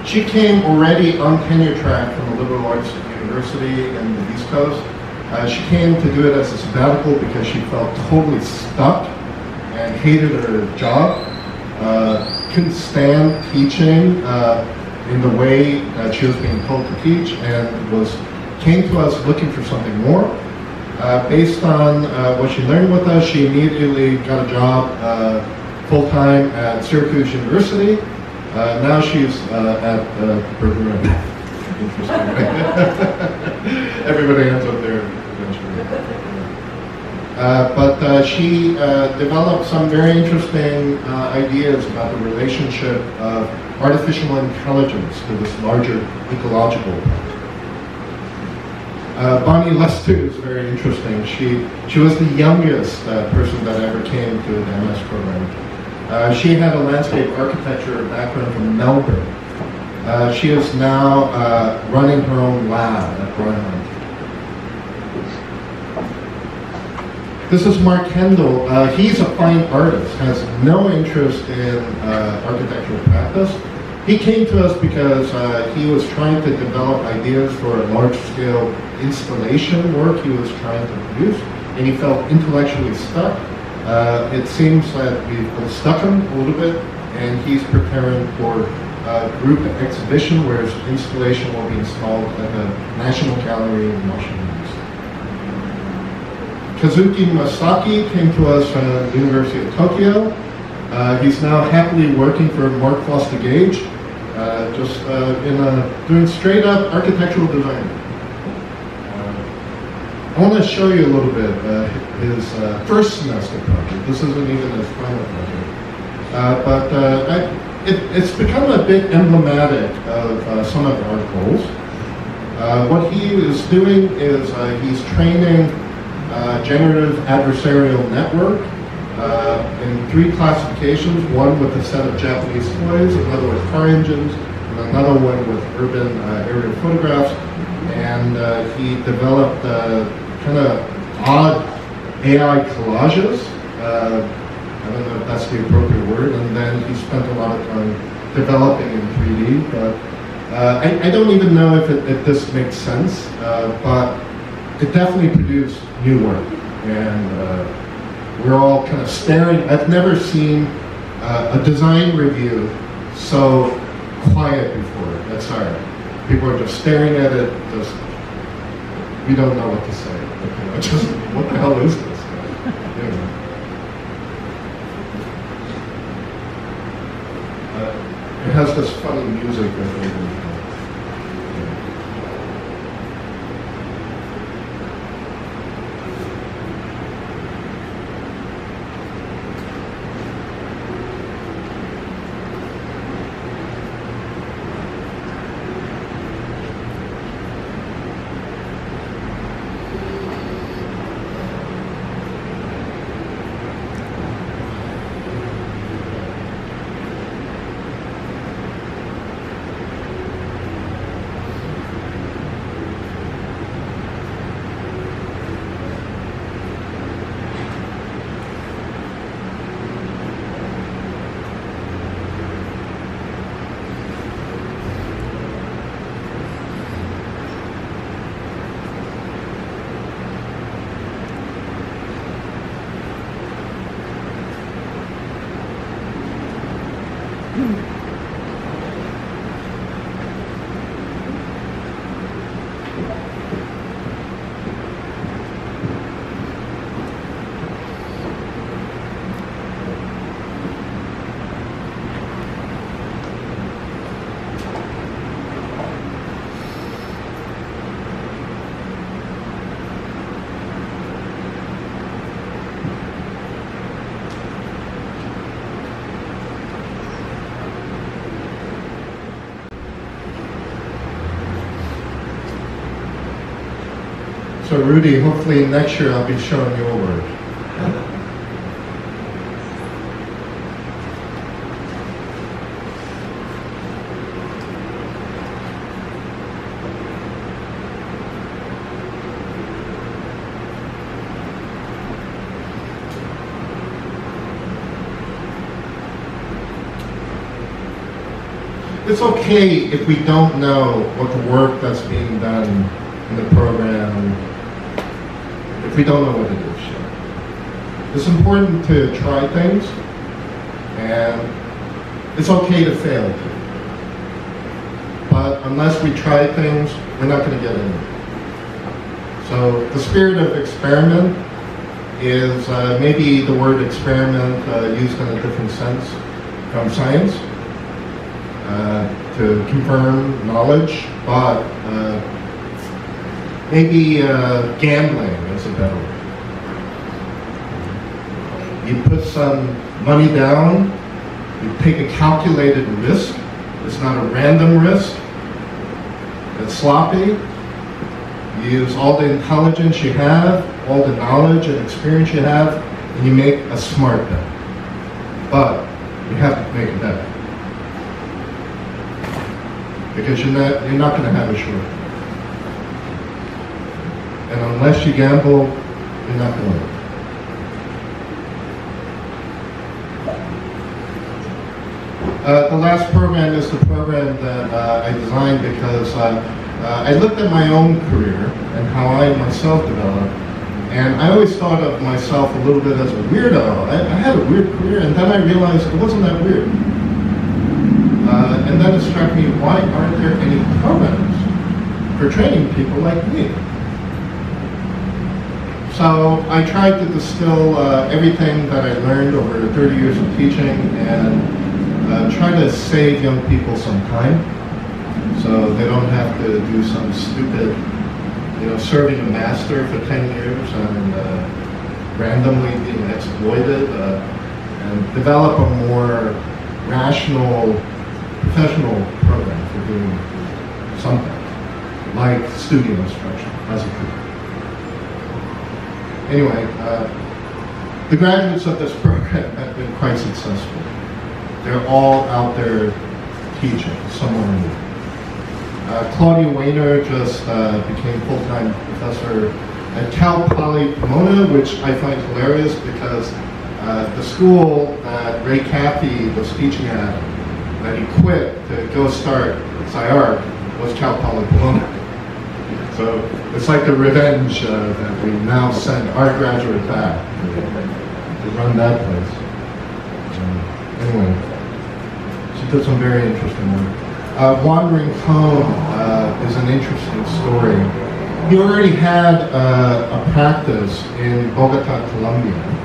She came already on tenure track from a liberal arts university in the East Coast. She came to do it as a sabbatical because she felt totally stuck and hated her job. Couldn't stand teaching in the way that she was being told to teach, and came to us looking for something more. Based on what she learned with us, she immediately got a job full-time at Syracuse University. Now she's at Berlin. Interesting, right? Everybody ends up there eventually. But she developed some very interesting ideas about the relationship of artificial intelligence to this larger ecological problem. Bonnie Lester is very interesting. She was the youngest person that ever came to the MS program. She had a landscape architecture background from Melbourne. She is now running her own lab at Brown. This is Mark Kendall. He's a fine artist, has no interest in architectural practice. He came to us because he was trying to develop ideas for a large-scale installation work he was trying to produce, and he felt intellectually stuck. It seems that we've stuck him a little bit, and he's preparing for a group exhibition where his installation will be installed at the National Gallery in Washington, D.C. Kazuki Masaki came to us from the University of Tokyo. He's now happily working for Mark Foster Gage, doing straight up architectural design. I want to show you a little bit his first semester project. This isn't even his final project. But it's become a bit emblematic of some of our goals. What he is doing is he's training generative adversarial network in 3 classifications, one with a set of Japanese toys, another with car engines, and another one with urban aerial photographs. And he developed kind of odd AI collages. I don't know if that's the appropriate word. And then he spent a lot of time developing in 3D. But I don't even know if this makes sense, but it definitely produced new work. And we're all kind of staring. I've never seen a design review so quiet before. That's hard. People are just staring at it. We don't know what to say. Just what the hell is this? It has this funny music that So Rudy, hopefully next year I'll be showing your work. It's okay if we don't know what the work that's being done in the program, if we don't know what it is yet. It's important to try things, and it's okay to fail too. But unless we try things, we're not going to get anywhere. So the spirit of experiment is maybe the word experiment used in a different sense from science. To confirm knowledge, but maybe gambling is a better word. You put some money down, you take a calculated risk. It's not a random risk. It's sloppy. You use all the intelligence you have, all the knowledge and experience you have, and you make a smart bet. But you have to make a bet. Because you're not going to have a short. And unless you gamble, you're not going to. The last program is the program that I designed because I looked at my own career and how I myself developed, and I always thought of myself a little bit as a weirdo. I had a weird career, and then I realized it wasn't that weird. And then it struck me, why aren't there any programs for training people like me? So I tried to distill everything that I learned over 30 years of teaching and try to save young people some time so they don't have to do some stupid, serving a master for 10 years and randomly being exploited and develop a more rational professional program for doing something like studio instruction as a career. Anyway, the graduates of this program have been quite successful. They're all out there teaching somewhere new. Claudia Weiner just became full-time professor at Cal Poly Pomona, which I find hilarious because the school that Ray Caffey was teaching at, that he quit to go start SCI-Arc, was Cal Poly Pomona. So it's like a revenge that we now send our graduate back to run that place. Anyway, she did some very interesting work. Wandering Cone is an interesting story. He already had a practice in Bogota, Colombia.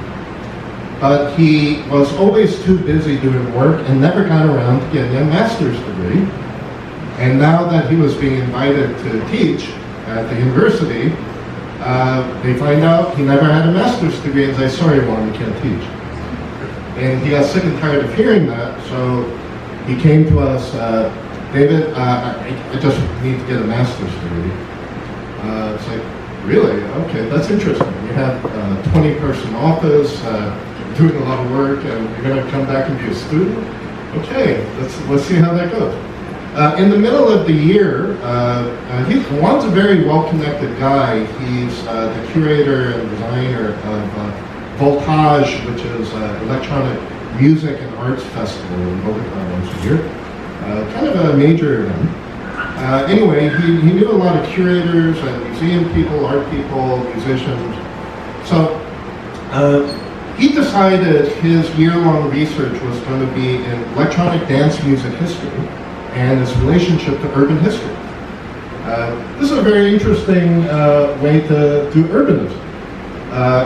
But he was always too busy doing work and never got around to getting a master's degree. And now that he was being invited to teach at the university, they find out he never had a master's degree and say, sorry, Juan, you can't teach. And he got sick and tired of hearing that, so he came to us, David, I just need to get a master's degree. It's like, really? Okay, that's interesting. You have a 20-person office, doing a lot of work, and you're going to come back and be a student? Okay, let's see how that goes. In the middle of the year, Juan's a very well-connected guy. He's the curator and designer of Voltage, which is an electronic music and arts festival in Bogota once a year. Kind of a major event. Anyway, he knew a lot of curators and museum people, art people, musicians. So he decided his year-long research was going to be in electronic dance music history and its relationship to urban history. This is a very interesting way to do urbanism.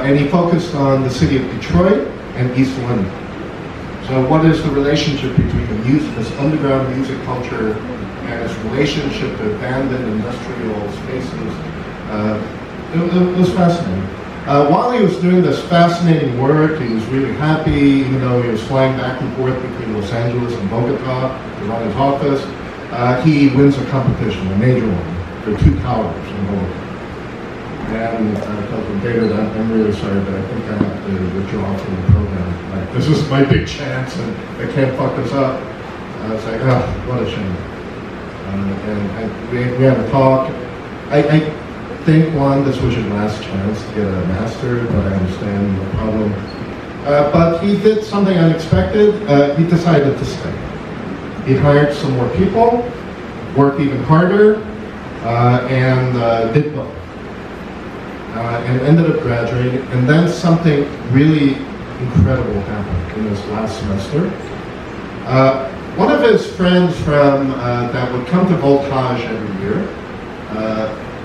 And he focused on the city of Detroit and East London. So what is the relationship between the music, this underground music culture, and its relationship to abandoned industrial spaces? It was fascinating. While he was doing this fascinating work, he was really happy, even though he was flying back and forth between Los Angeles and Bogota to run his office. He wins a competition, a major one, for 2 towers in Bogota. And I told him, David, I'm really sorry, but I think I have to withdraw from the program. Like, this is my big chance, and I can't fuck this up. I was like, oh, what a shame. We had a talk. I think, one, this was your last chance to get a master, but I understand the problem. But he did something unexpected. He decided to stay. He hired some more people, worked even harder, and did both. And ended up graduating, and then something really incredible happened in his last semester. One of his friends from that would come to Voltage every year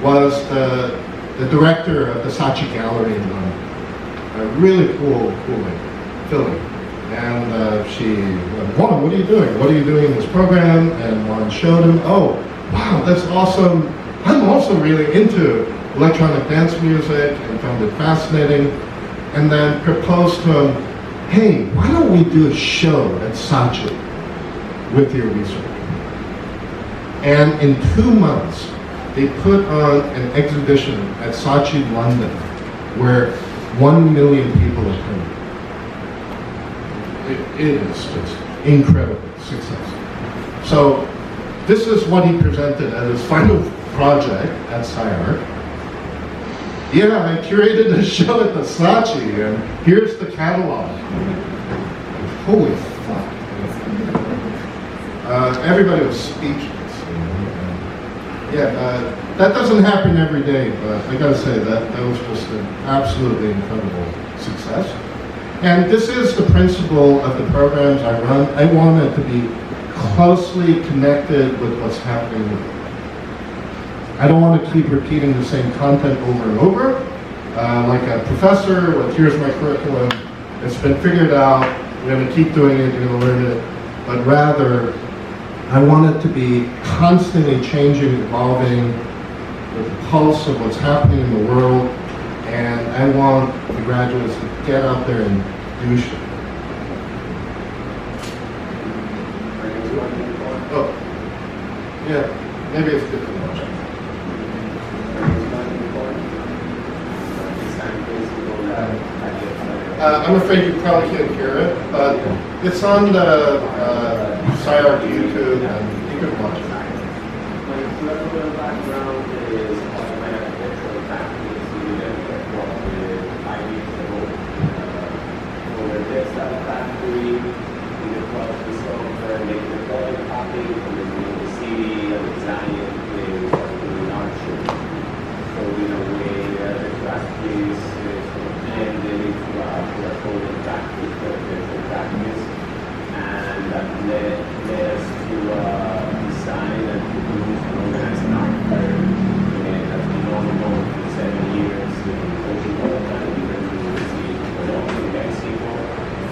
was the director of the Saatchi Gallery in London. A really cool lady, Philly. And she went, Juan, what are you doing? What are you doing in this program? And Juan showed him, oh, wow, that's awesome. I'm also really into electronic dance music and found it fascinating. And then proposed to him, hey, why don't we do a show at Saatchi with your research? And in 2 months, they put on an exhibition at Saatchi London where 1 million people attended. It is just incredible success. So this is what he presented as his final project at SCI-Arc. Yeah, I curated a show at the Saatchi, and here's the catalog. Holy fuck. Everybody was speechless. That doesn't happen every day, but I gotta say that was just an absolutely incredible success. And this is the principle of the programs I run. I want it to be closely connected with what's happening in the world. I don't want to keep repeating the same content over and over. Like a professor, well, here's my curriculum. It's been figured out. We're going to keep doing it. You're going to learn it. But rather, I want it to be constantly changing, evolving, with the pulse of what's happening in the world. And I want the graduates to get out there and do shit. Oh, yeah, maybe it's good to watch. I'm afraid you probably can't hear it, but it's on the SCI-Arc YouTube, and you can watch it. My curriculum background is my architectural practice in about 5 years ago. For the textile factory, in the process of making the product copy from the city and the client is doing art show. So in a way, the practice blended into a total practice, architectural practice, and that led us to design and produce and organize an art fair. And has been ongoing for 7 years in Portugal and even in Mexico.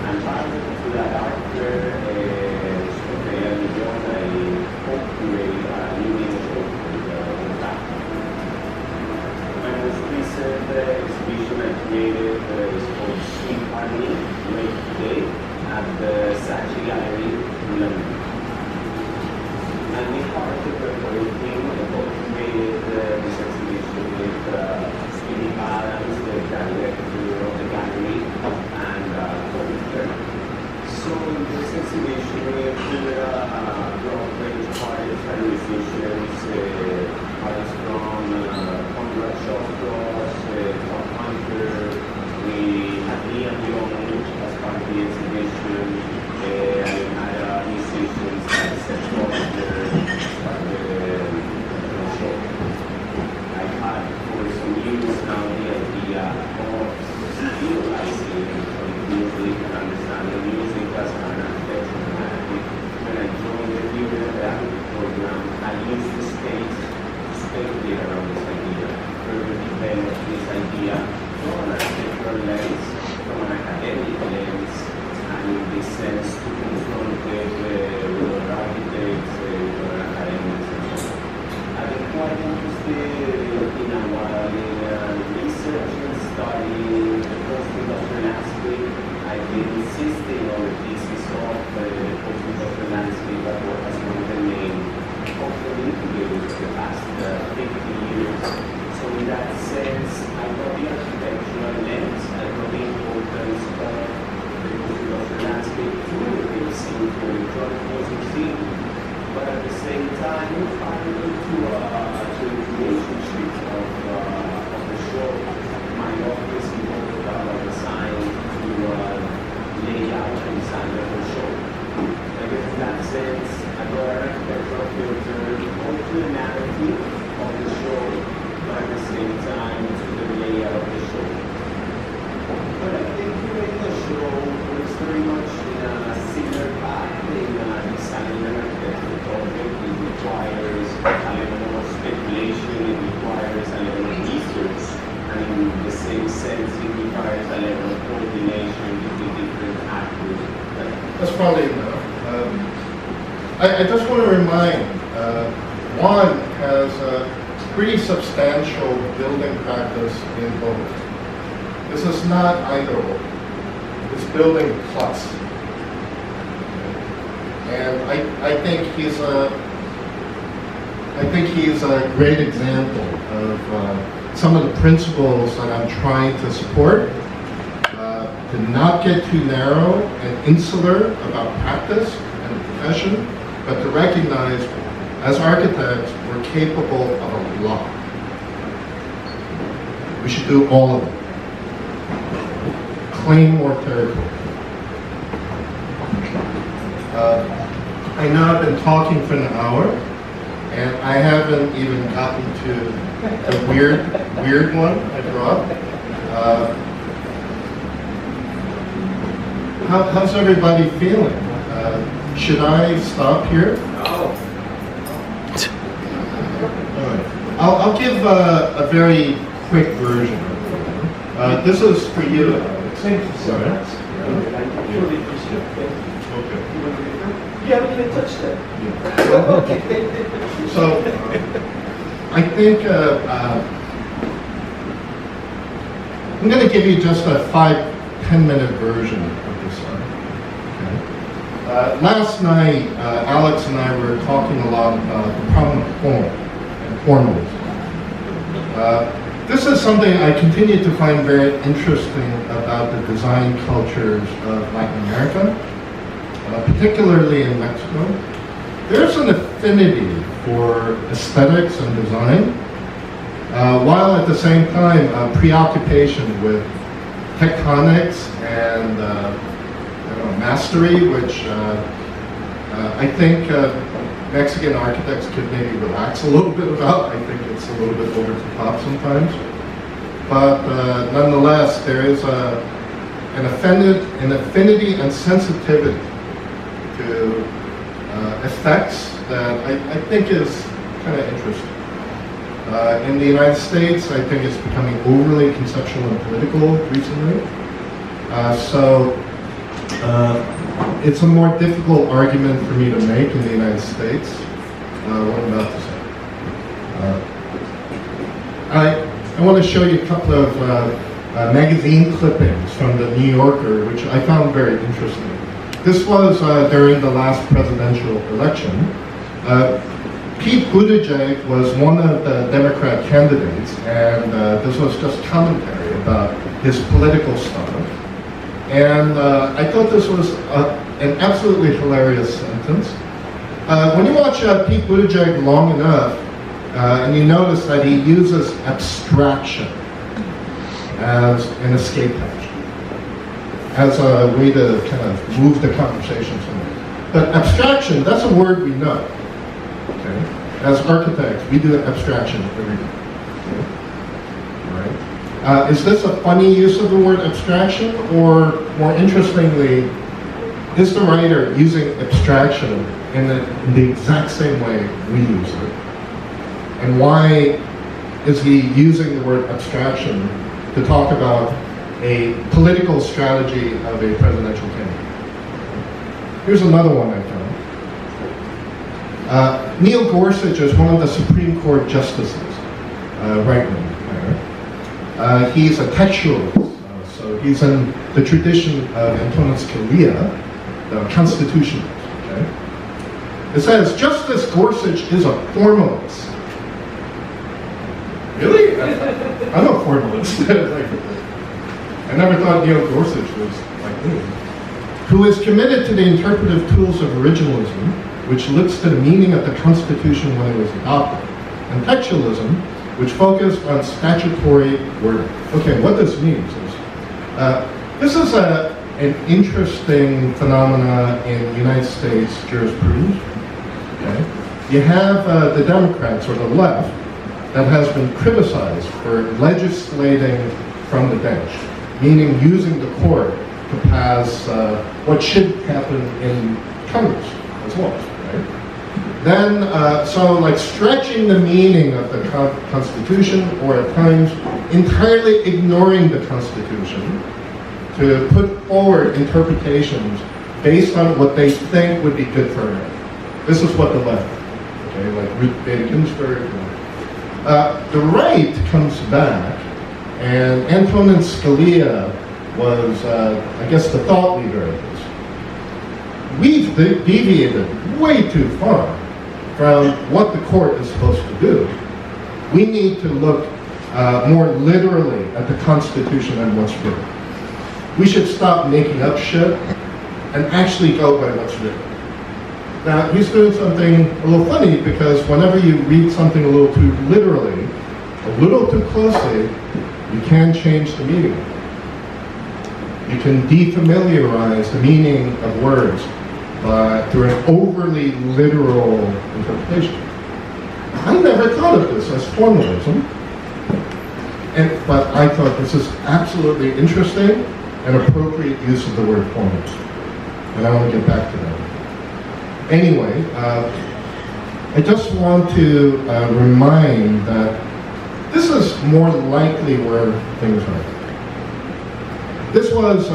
And prior to that art fair, I hope to create a new image of the practice. My most recent exhibition I created is called Street Party Late Today at the Saatchi Gallery in London. And in part of the preparation, I co-created this exhibition with Stevie Adams, the director of the gallery, and Ruy Klein. So in this exhibition, we included a broad range of artists and musicians, artists from Conrad Shawcross, Tom Hunter. We had Ian Young as part of the exhibition. I had musicians like Seth Foster as part of the show. I had for some years now the idea of realizing music and understanding music as an architectural practice. When I joined the theorist program, I used the space to speculate around this idea, further develop this idea from an architectural lens, from an academic lens, and in this sense to confront it with other architects, with other academics, and so on. I've been quite interested in a while in research and studying the post-industrial landscape. I've been insisting on the thesis of the post-industrial landscape that was one of the main cultural incubators for the past 50 years. So So in that sense, I got the architectural lens, I got the importance of the industrial landscape too. It seemed very interesting. But at the same time, I look to the relationship of the show. My office involved design to layout and design of the show. I guess in that sense, I got an architectural filter both to the narrative of the show, but at the same time to the layout of the show. But I think during the show was very much in a similar path in designing an architectural project. It requires a little more speculation, it requires a little more research, and in the same sense, it requires a level of coordination between different actors. That's probably enough. I just want to remind, Juan has a pretty substantial building practice in both. This is not either or. It's building plus. And I think he's a great example of some of the principles that I'm trying to support. To not get too narrow and insular about practice and profession, but to recognize as architects we're capable of a lot. We should do all of it. Claim more territory. I know I've been talking for an hour, and I haven't even gotten to the weird one I brought. How's everybody feeling? Should I stop here? No. All right. I'll give a very quick version. This is for you. Thank you so Sorry. much. I really appreciate it. Okay. You haven't even touched it. Yeah. So, I think I'm going to give you just a 5-10 minute version of this one. Okay. Last night, Alex and I were talking a lot about the problem of form and formalism. This is something I continue to find very interesting about the design cultures of Latin America, particularly in Mexico. There's an affinity for aesthetics and design, while at the same time preoccupation with tectonics and mastery, which I think Mexican architects could maybe relax a little bit about. I think it's a little bit over the top sometimes. But nonetheless, there is an affinity and sensitivity to effects that I think is kind of interesting. In the United States, I think it's becoming overly conceptual and political recently. It's a more difficult argument for me to make in the United States. What I'm about to say. I want to show you a couple of magazine clippings from the New Yorker, which I found very interesting. This was during the last presidential election. Pete Buttigieg was one of the Democrat candidates, and this was just commentary about his political style. And I thought this was an absolutely hilarious sentence. When you watch Pete Buttigieg long enough, and you notice that he uses abstraction as an escape hatch, as a way to kind of move the conversation somewhere. But abstraction, that's a word we know. Okay? As architects, we do abstraction every day. Okay? All right? Is this a funny use of the word abstraction, or more interestingly, is the writer using abstraction in the exact same way we use it? And why is he using the word abstraction to talk about a political strategy of a presidential candidate? Here's another one I found. Neil Gorsuch is one of the Supreme Court justices, right-wing. He's a textualist, so he's in the tradition of Antonin Scalia, the constitutionalist. Okay? It says, Justice Gorsuch is a formalist. Really? I'm a formalist. Like, I never thought Neil Gorsuch was like me. Who is committed to the interpretive tools of originalism, which looks to the meaning of the Constitution when it was adopted, and textualism, which focused on statutory wording. Okay, what this means is, this is an interesting phenomena in United States jurisprudence. Okay? You have the Democrats, or the left, that has been criticized for legislating from the bench, meaning using the court to pass what should happen in Congress as laws, right? Then, so like stretching the meaning of the Constitution, or at times entirely ignoring the Constitution to put forward interpretations based on what they think would be good for America. This is what the left, okay, like Ruth Bader Ginsburg. The right comes back, and Antonin Scalia was, I guess, the thought leader of this. We've deviated way too far from what the court is supposed to do. We need to look more literally at the Constitution and what's written. We should stop making up shit and actually go by what's written. Now, he's doing something a little funny, because whenever you read something a little too literally, a little too closely, you can change the meaning. You can defamiliarize the meaning of words through an overly literal interpretation. I never thought of this as formalism, but I thought this is absolutely interesting and appropriate use of the word formalism. And I want to get back to that. Anyway, I just want to remind that this is more likely where things are. This was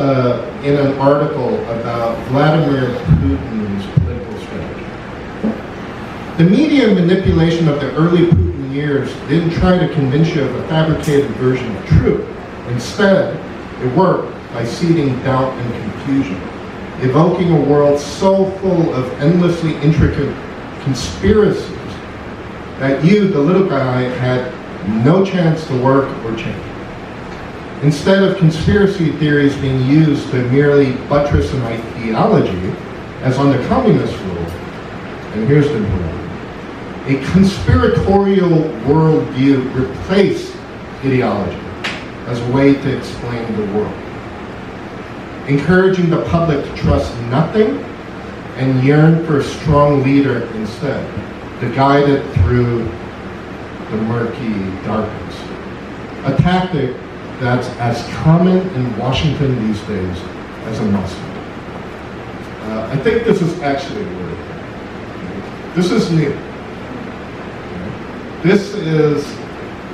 in an article about Vladimir Putin's political strategy. The media manipulation of the early Putin years didn't try to convince you of a fabricated version of truth. Instead, it worked by seeding doubt and confusion, evoking a world so full of endlessly intricate conspiracies that you, the little guy, had no chance to work or change. Instead of conspiracy theories being used to merely buttress an ideology, as on the communist rule, and here's the important, a conspiratorial worldview replaced ideology as a way to explain the world, encouraging the public to trust nothing and yearn for a strong leader instead, to guide it through the murky darkness. A tactic that's as common in Washington these days as a Muslim. I think this is actually a word. This is new. This is,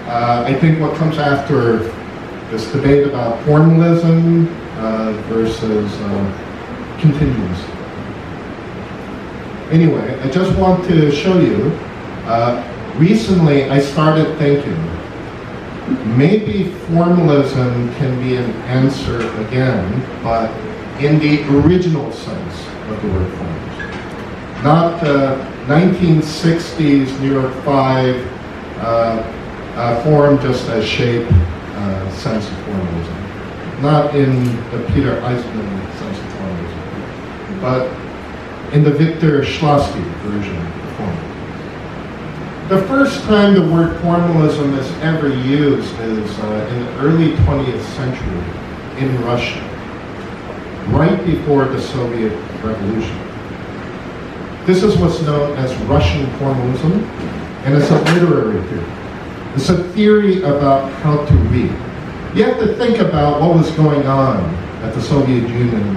I think, what comes after this debate about formalism versus continuous. Anyway, I just want to show you, recently I started thinking, maybe formalism can be an answer again, but in the original sense of the word formalism. Not the 1960s New York 5 form just as shape sense of formalism. Not in the Peter Eisman sense of formalism, but in the Victor Schlossky version of formalism. The first time the word formalism is ever used is in the early 20th century in Russia, right before the Soviet Revolution. This is what's known as Russian formalism, and it's a literary theory. It's a theory about how to read. You have to think about what was going on at the Soviet Union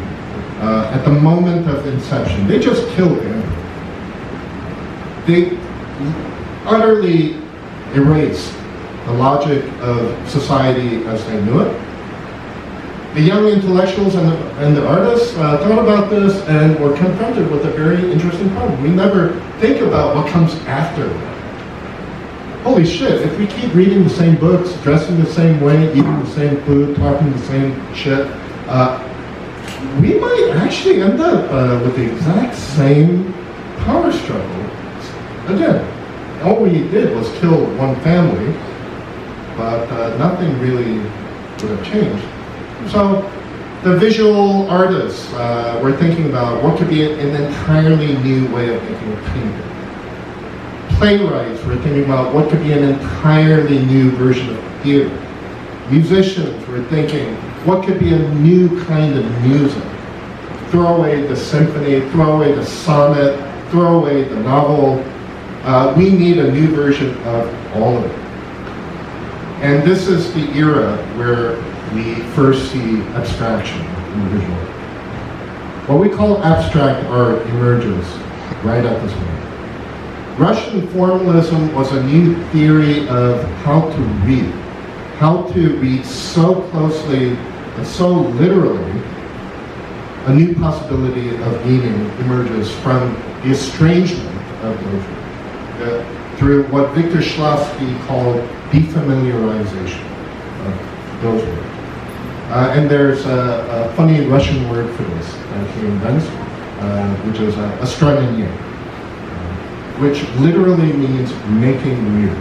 at the moment of inception. They just killed him. They utterly erased the logic of society as they knew it. The young intellectuals and the artists thought about this and were confronted with a very interesting problem. We never think about what comes after that. Holy shit, if we keep reading the same books, dressing the same way, eating the same food, talking the same shit, we might actually end up with the exact same power struggle again. All we did was kill one family, but nothing really would have changed. So the visual artists were thinking about what could be an entirely new way of making a painting. Playwrights were thinking about what could be an entirely new version of theater. Musicians were thinking, what could be a new kind of music? Throw away the symphony, throw away the sonnet, throw away the novel. We need a new version of all of it. And this is the era where we first see abstraction in the visual. What we call abstract art emerges right at this moment. Russian formalism was a new theory of how to read so closely and so literally. A new possibility of meaning emerges from the estrangement of literature through what Victor Shklovsky called defamiliarization of those words. And there's a funny Russian word for this that he invents, which is astronenia, which literally means making weird.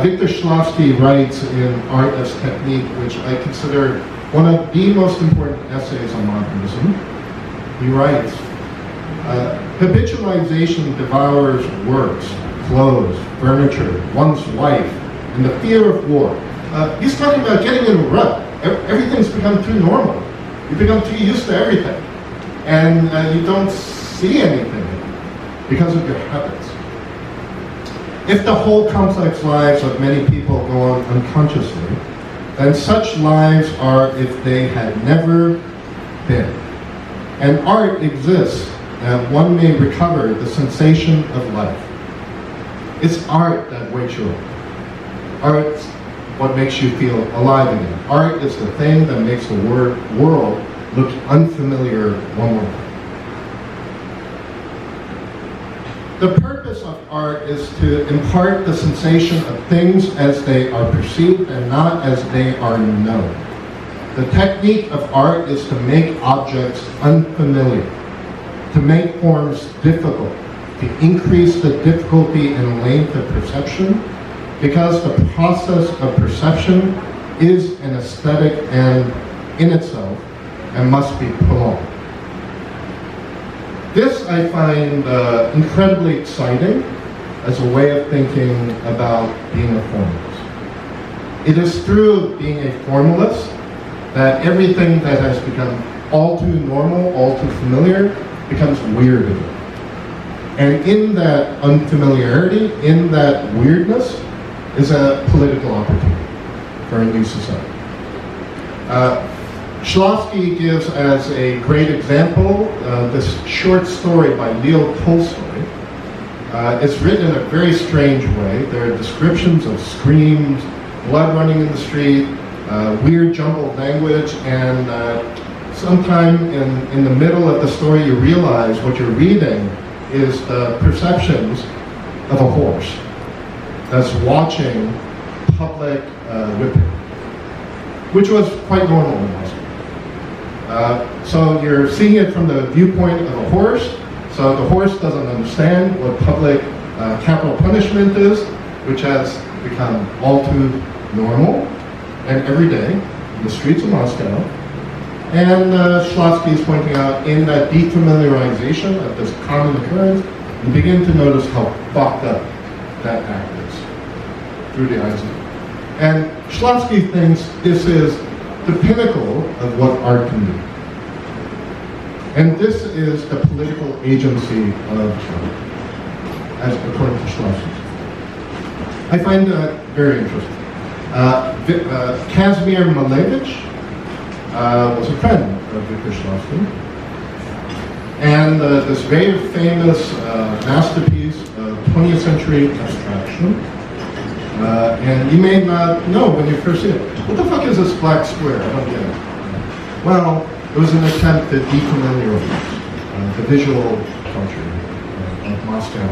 Victor Shklovsky writes in Art as Technique, which I consider one of the most important essays on modernism. He writes, habitualization devours works, clothes, furniture, one's wife, and the fear of war. He's talking about getting in a rut. Everything's become too normal. You become too used to everything. And you don't see anything because of your habits. If the whole complex lives of many people go on unconsciously, then such lives are if they had never been. And art exists that one may recover the sensation of life. It's art that wakes you up. Art's what makes you feel alive again. Art is the thing that makes the world look unfamiliar one more time. The purpose of art is to impart the sensation of things as they are perceived and not as they are known. The technique of art is to make objects unfamiliar, to make forms difficult, to increase the difficulty and length of perception, because the process of perception is an aesthetic and in itself and must be prolonged. This I find incredibly exciting as a way of thinking about being a formalist. It is through being a formalist that everything that has become all too normal, all too familiar, becomes weird again. And in that unfamiliarity, in that weirdness, is a political opportunity for a new society. Shklovsky gives as a great example this short story by Leo Tolstoy. It's written in a very strange way. There are descriptions of screams, blood running in the street, weird jumbled language, and sometime in the middle of the story you realize what you're reading is the perceptions of a horse that's watching public whipping, which was quite normal in Moscow. So you're seeing it from the viewpoint of a horse, so the horse doesn't understand what public capital punishment is, which has become all too normal and everyday in the streets of Moscow. And Shklovsky is pointing out in that defamiliarization of this common occurrence, you begin to notice how fucked up that act is through the eyes of it. And Shklovsky thinks this is the pinnacle of what art can do. And this is the political agency of art, as according to Shklovsky. I find that very interesting. Kazimir Malevich was a friend of Victor Shklovsky. And this very famous masterpiece of 20th century abstraction. And you may not know when you first see it. What the fuck is this black square? I don't get it. Well, it was an attempt to defamiliarize the visual culture of Moscow.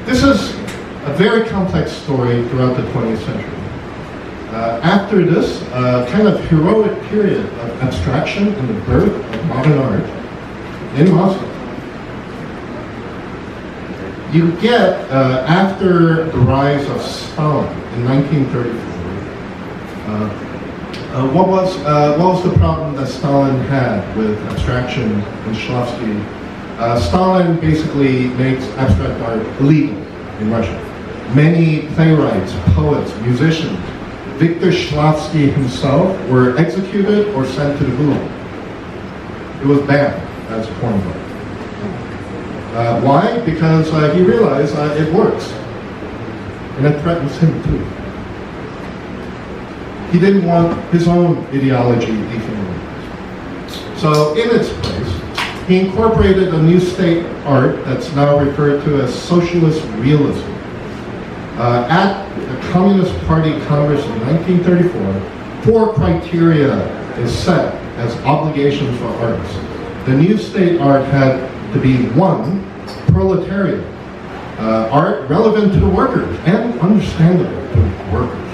This is a very complex story throughout the 20th century. After this kind of heroic period of abstraction and the birth of modern art in Moscow, you get, after the rise of Stalin in 1934, what was the problem that Stalin had with abstraction and Shklovsky? Stalin basically makes abstract art illegal in Russia. Many playwrights, poets, musicians, Viktor Shklovsky himself were executed or sent to the Gulag. It was banned as a form of art. Why? Because he realized it works. And it threatens him too. He didn't want his own ideology dehumanized. So in its place, he incorporated a new state art that's now referred to as socialist realism. At the Communist Party Congress in 1934, 4 criteria is set as obligations for artists. The new state art had to be 1, proletarian, art relevant to the workers and understandable to the workers.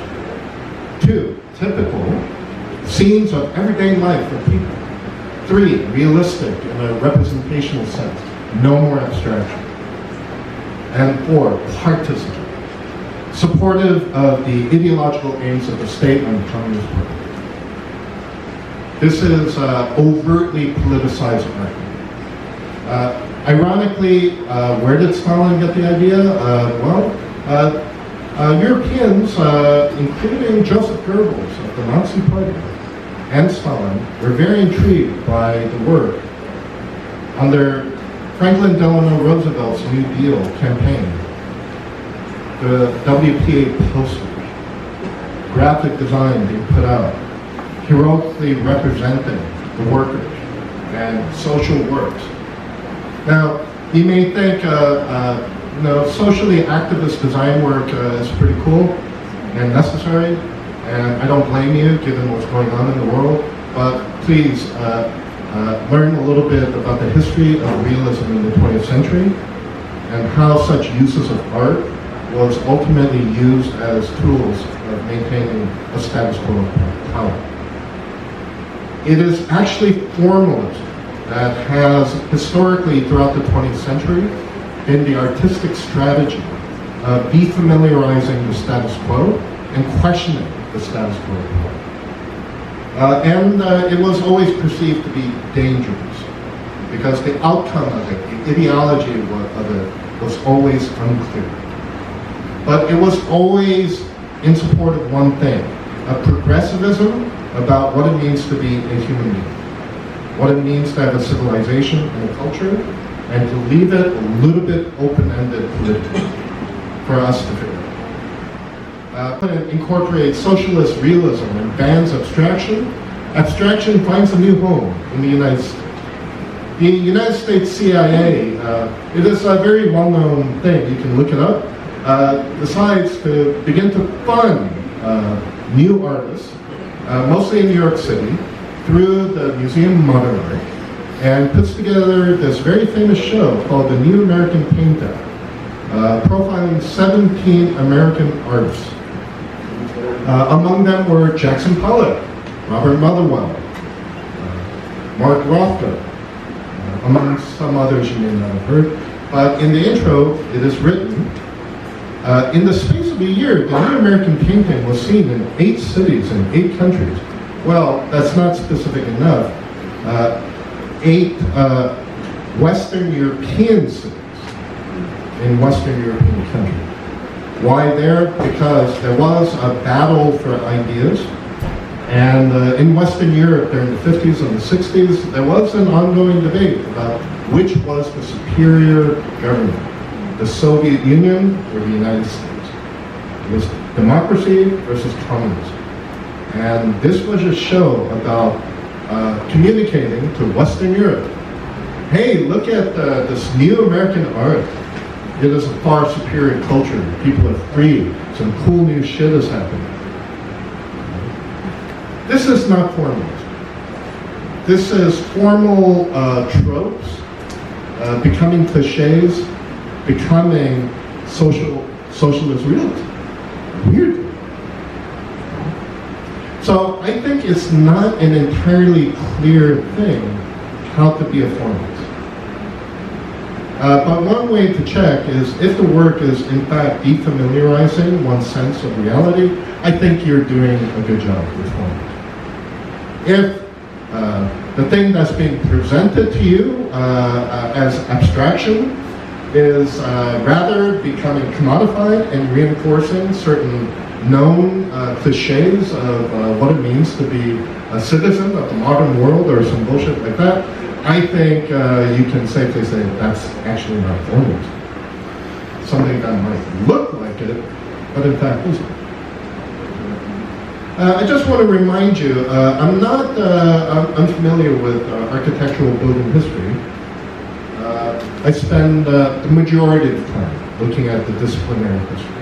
2, typical, scenes of everyday life of people. 3, realistic in a representational sense, no more abstraction. And 4, partisan, supportive of the ideological aims of the state and the Communist Party. This is overtly politicized art. Ironically, where did Stalin get the idea? Europeans, including Joseph Goebbels of the Nazi Party and Stalin, were very intrigued by the work under Franklin Delano Roosevelt's New Deal campaign. The WPA posters, graphic design being put out, heroically representing the workers and social works. Now, you may think, socially activist design work is pretty cool and necessary, and I don't blame you given what's going on in the world, but please learn a little bit about the history of realism in the 20th century and how such uses of art was ultimately used as tools of maintaining a status quo of power. It is actually formalism that has historically throughout the 20th century been the artistic strategy of defamiliarizing the status quo and questioning the status quo. It was always perceived to be dangerous because the outcome of it, the ideology of it, was always unclear. But it was always in support of one thing, a progressivism about what it means to be a human being, what it means to have a civilization and a culture, and to leave it a little bit open-ended politically for us to figure out. It incorporates socialist realism and bans abstraction. Abstraction finds a new home in the United States. The United States CIA, it is a very well-known thing, you can look it up, decides to begin to fund new artists, mostly in New York City, through the Museum of Modern Art, and puts together this very famous show called the New American Painter, profiling 17 American artists. Among them were Jackson Pollock, Robert Motherwell, Mark Rothko, among some others you may not have heard. But in the intro, it is written, in the space of a year, the New American Painting was seen in 8 cities in 8 countries. Well, that's not specific enough. 8 Western European cities in Western European countries. Why there? Because there was a battle for ideas, and in Western Europe during the 50s and the 60s, there was an ongoing debate about which was the superior government, the Soviet Union or the United States. It was democracy versus communism. And this was a show about communicating to Western Europe. Hey, look at this new American art. It is a far superior culture. People are free. Some cool new shit is happening. This is not formalism. This is formal tropes becoming cliches, becoming socialist realism. Weird. So I think it's not an entirely clear thing how to be a formalist. But one way to check is if the work is in fact defamiliarizing one's sense of reality, I think you're doing a good job with format. If the thing that's being presented to you as abstraction is rather becoming commodified and reinforcing certain known cliches of what it means to be a citizen of the modern world or some bullshit like that, I think you can safely say that's actually not format. Something that might look like it, but in fact isn't. I just want to remind you, I'm not unfamiliar with architectural building history. I spend the majority of the time looking at the disciplinary history.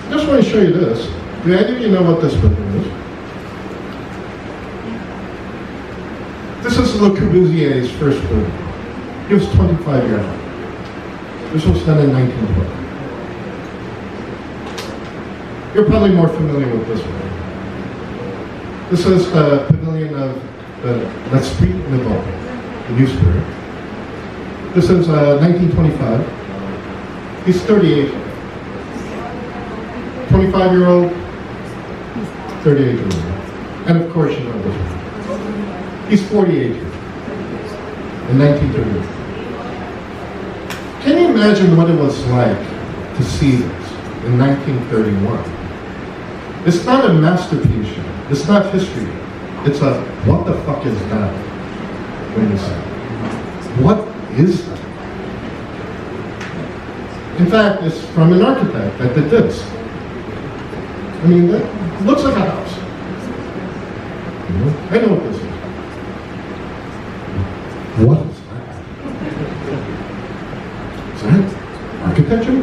I just want to show you this. Do any of you know what this building is? This is Le Corbusier's first building. He was 25 years old. This was done in 1912. You're probably more familiar with this one. This is the pavilion of L'Esprit Nouveau, the New Spirit. This is 1925. He's 38. 25-year-old, 38-year-old. And of course you know this one. He's 48 in 1938. Can you imagine what it was like to see this in 1931? It's not a masterpiece. It's not history. It's a, what the fuck is that? When you say, what is that? In fact, it's from an architect that did this. I mean, it looks like a house. I know what this is. What is that? Is that architecture?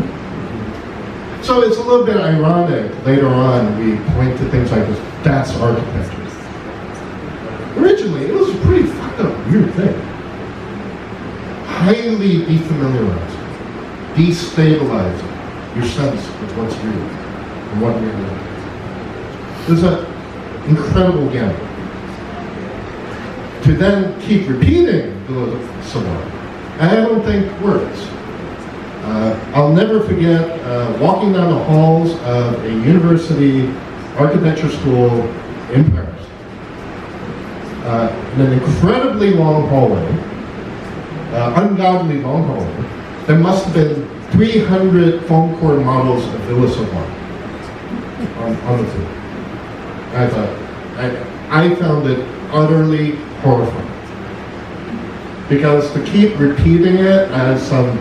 So it's a little bit ironic, later on we point to things like this, that's architecture. Originally, it was a pretty fucked up, weird thing. Highly defamiliarizing, destabilizing your sense of what's real and what reality is. There's an incredible gamble. To then keep repeating the Salon, I don't think works. I'll never forget walking down the halls of a university architecture school in Paris. In an incredibly long hallway, ungodly long hallway, there must have been 300 foam core models of Villa Savoye on the floor. I found it utterly horrifying. Because to keep repeating it as some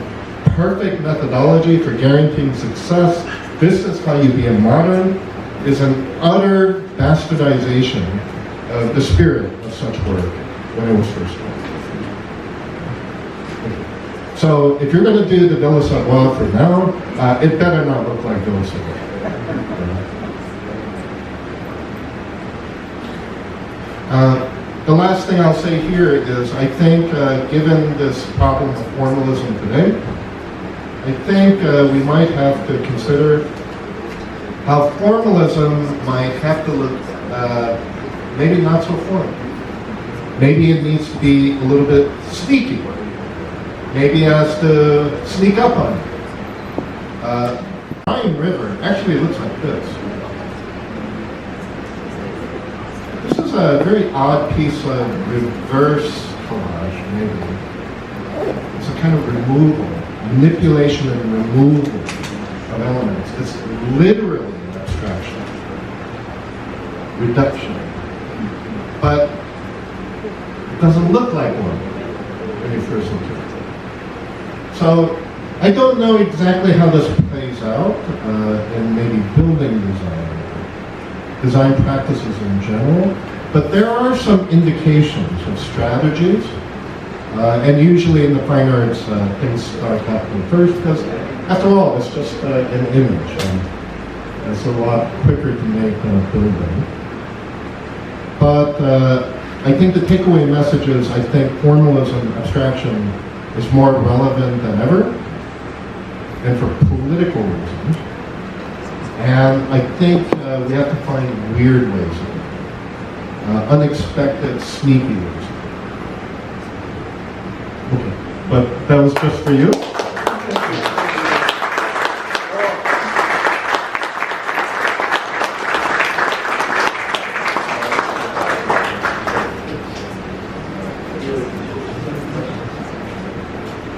perfect methodology for guaranteeing success, this is how you be a modern, is an utter bastardization of the spirit of such work when it was first done. So if you're going to do the Villa Savoye for now, it better not look like Villa Savoye. The last thing I'll say here is I think given this problem of formalism today, I think we might have to consider how formalism might have to look maybe not so formal. Maybe it needs to be a little bit sneaky. Maybe it has to sneak up on you. Rhine River actually looks like this. This is a very odd piece of reverse collage, maybe. It's a kind of removal, manipulation and removal of elements. It's literally an abstraction, reduction. But it doesn't look like one when you first look at it. So I don't know exactly how this plays out in maybe building design practices in general, but there are some indications of strategies, and usually in the fine arts things start happening first because after all it's just an image and it's a lot quicker to make than a building. But I think the takeaway message is I think formalism, abstraction is more relevant than ever, and for political reasons. And I think we have to find weird ways of it, unexpected, sneaky ways. Okay. but that was just for you.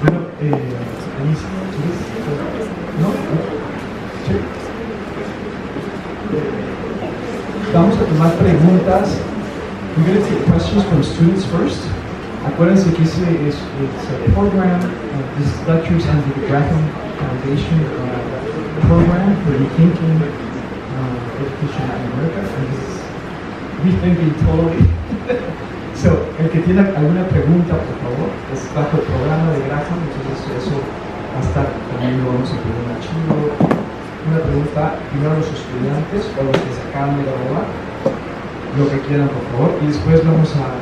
Bueno, ¿no? Sí. Vamos a tomar preguntas. We're going to take questions from students first. Acuérdense que it's a program, this lectures under the Graham Foundation program for rethinking education in America. And this is rethinking totally. So, el que tiene alguna pregunta, por favor, es bajo el programa de Graham, entonces eso va a estar también lo vamos a poner en archivo. Una pregunta primero a los estudiantes o a los que se acaban de graduar, lo que quieran, por favor, y después vamos a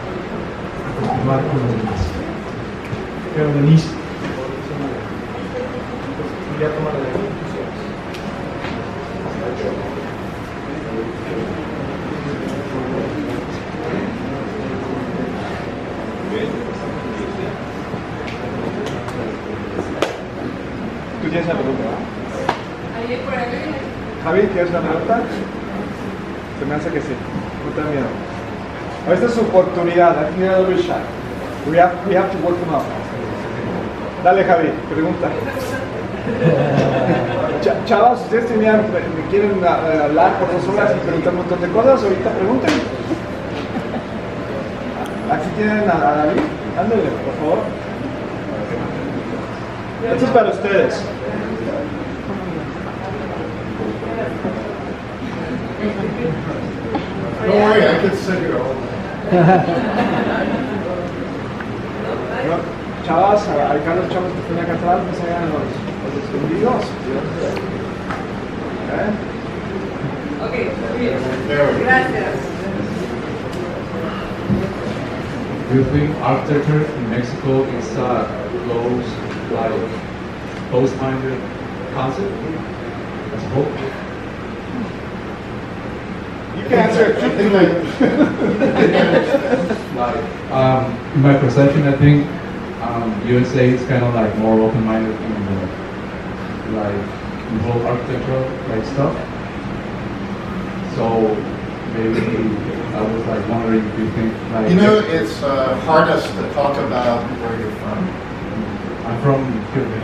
continuar con los demás. Pero Denise, voy a tomar la ¿Tú tienes una pregunta? Javi, ¿tienes una pregunta? Se me hace que sí. No te miedo. Esta es su oportunidad. Aquí viene el shot. We have to work them up. Dale, Javi, pregunta. Chavas, ustedes quieren hablar por 2 horas y preguntar un montón de cosas. Ahorita pregunten. Aquí tienen a David. Ándale, por favor. Esto es para ustedes. Don't worry, I can send you all. Chavas, hay Carlos Chavos que están acá atrás, no se hagan los escondidos. Ok, bien. There we go. Gracias. Do you think architecture in Mexico is a close, like, close-minded concept as a whole? You can answer it. I think Like, in my perception, I think USA is kind of like more open-minded in the, like, the whole architectural like stuff. So maybe I was like wondering if you think like. You know, it's hardest to talk about where you're from. I'm from Cuba.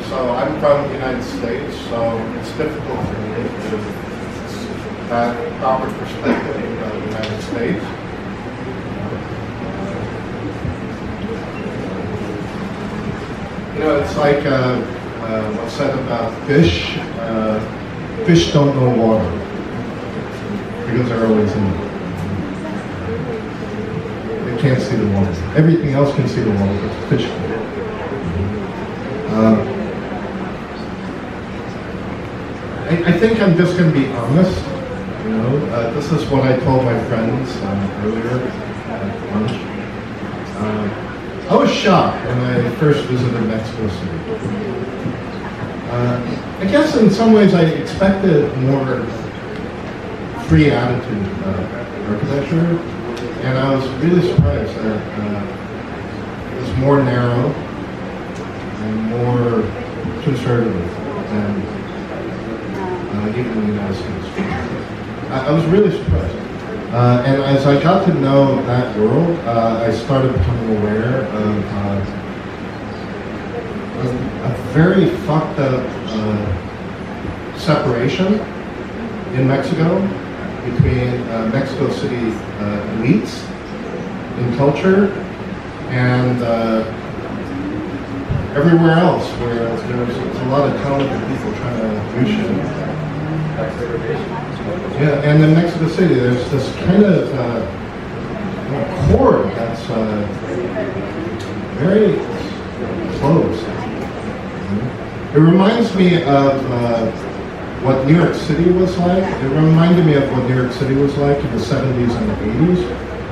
So I'm from the United States, so it's difficult for me to have a proper perspective of the United States. You know, it's like what's said about fish. Fish don't know water because they're always in it. They can't see the water. Everything else can see the water, but fish can't. I think I'm just going to be honest. You know, this is what I told my friends earlier at lunch. I was shocked when I first visited Mexico City. I guess in some ways I expected more free attitude architecture, and I was really surprised that it was more narrow and more conservative than even in the United States. I was really surprised. And as I got to know that world, I started becoming aware of a very fucked up separation in Mexico between Mexico City elites in culture and everywhere else where there's a lot of talented people trying to do shit. Yeah, and in Mexico City, there's this kind of core that's very close. It reminds me of what New York City was like. It reminded me of what New York City was like in the 70s and the 80s,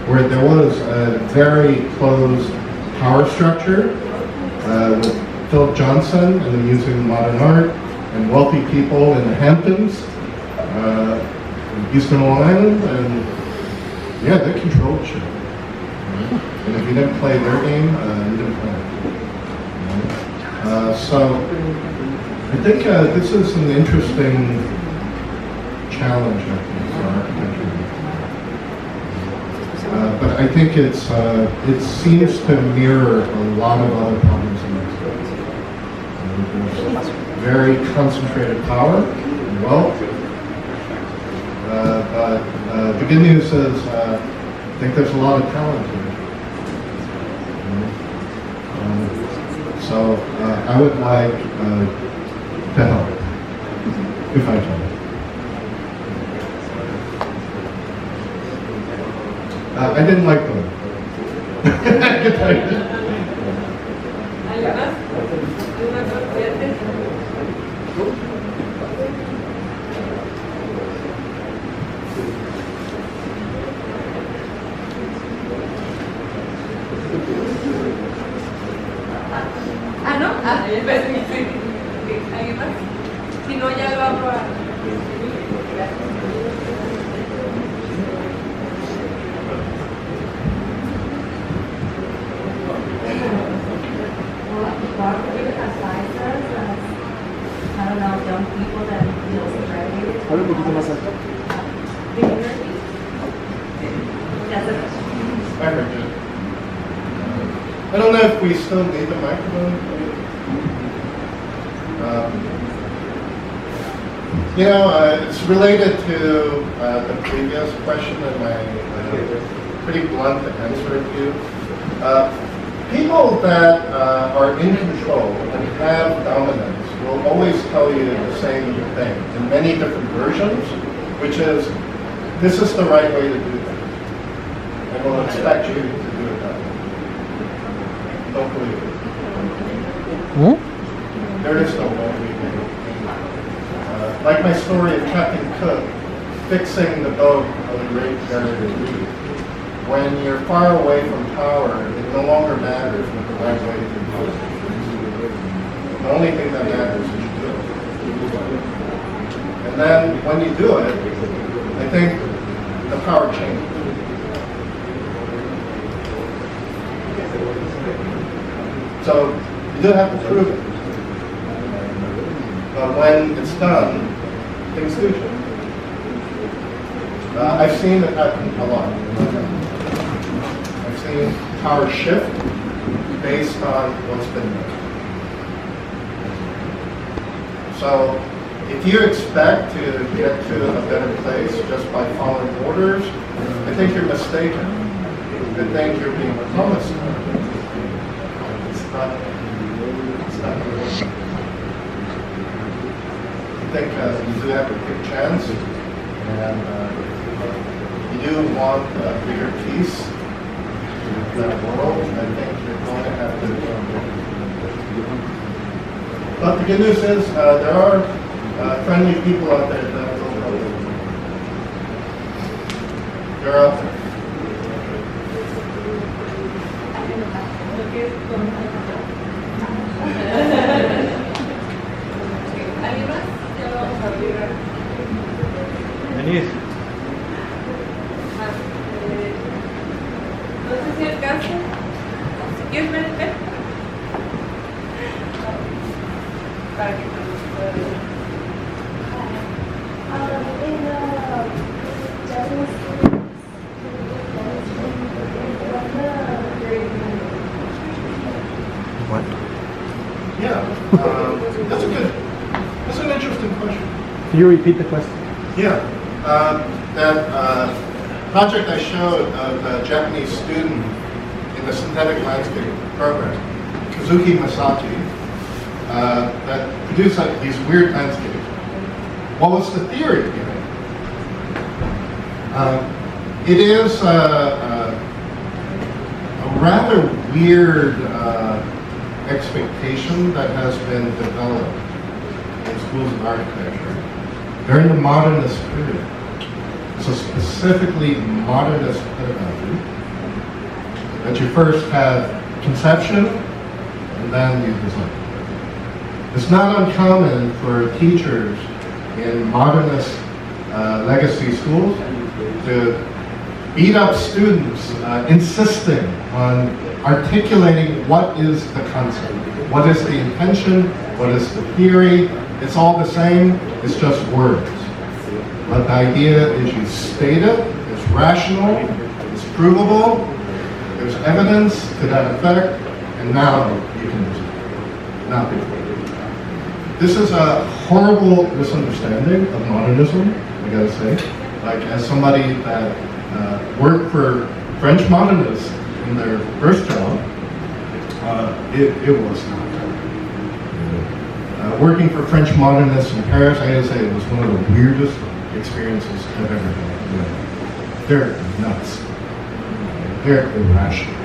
where there was a very closed power structure with Philip Johnson and the Museum of Modern Art and wealthy people in the Hamptons. Eastern Long Island, and yeah, they controlled shit. And if you didn't play their game, you didn't play. So I think this is an interesting challenge, I think, for architecture. But I think it seems to mirror a lot of other problems in this space. There's very concentrated power and wealth. But the good news is I think there's a lot of talent here. So I would like to help, if I can. I didn't like them. ¿No? ¿Alguien más? Si no, ya lo hago a... I don't know, young people that feel segregated. Habla un poquito más alto. That's a I heard you. I don't know if we still need the microphone. It's related to the previous question and my pretty blunt answer to you. People that are in control and have dominance will always tell you the same thing in many different versions, which is, this is the right way to do things. And will expect you to do it that way. Don't believe it. There is no one way. Like my story of Captain Cook fixing the boat on the Great Barrier Reef. When you're far away from power, it no longer matters what the right way to do it. The only thing that matters is you do it. And then when you do it, I think the power changes. So you do have to prove it. But when it's done, things do change. I've seen it happen a lot. I've seen power shift based on what's been done. So if you expect to get to a better place just by following orders, I think you're mistaken. I think you're being promised. It's not going to work. I think you do have a good chance, and you do want a bigger piece of that world. I think you're going to have to. But the good news is there are friendly people out there that will help you. They're out there. ¿Alguien más? Ya lo vamos a abrir. Venid. No sé si alcanza. Si quieres, ven. Para que puedan ver. in the Japanese What? Yeah, that's an interesting question. Can you repeat the question? Yeah, that project I showed of a Japanese student in the synthetic landscape program, Kazuki Masachi, that produced these weird landscapes. What was the theory behind it? It is a rather weird expectation that has been developed in schools of architecture during the modernist period. So specifically modernist pedagogy, that you first have conception and then you design. It's not uncommon for teachers in modernist legacy schools to beat up students insisting on articulating what is the concept, what is the intention, what is the theory. It's all the same, it's just words. But the idea is you state it, it's rational, it's provable, there's evidence to that effect, and now you can use it. Not before. This is a horrible misunderstanding of modernism, I gotta say. Like, as somebody that worked for French modernists in their first job, it was not. Working for French modernists in Paris, I gotta say, it was one of the weirdest experiences I've ever had. They're nuts. They're irrational.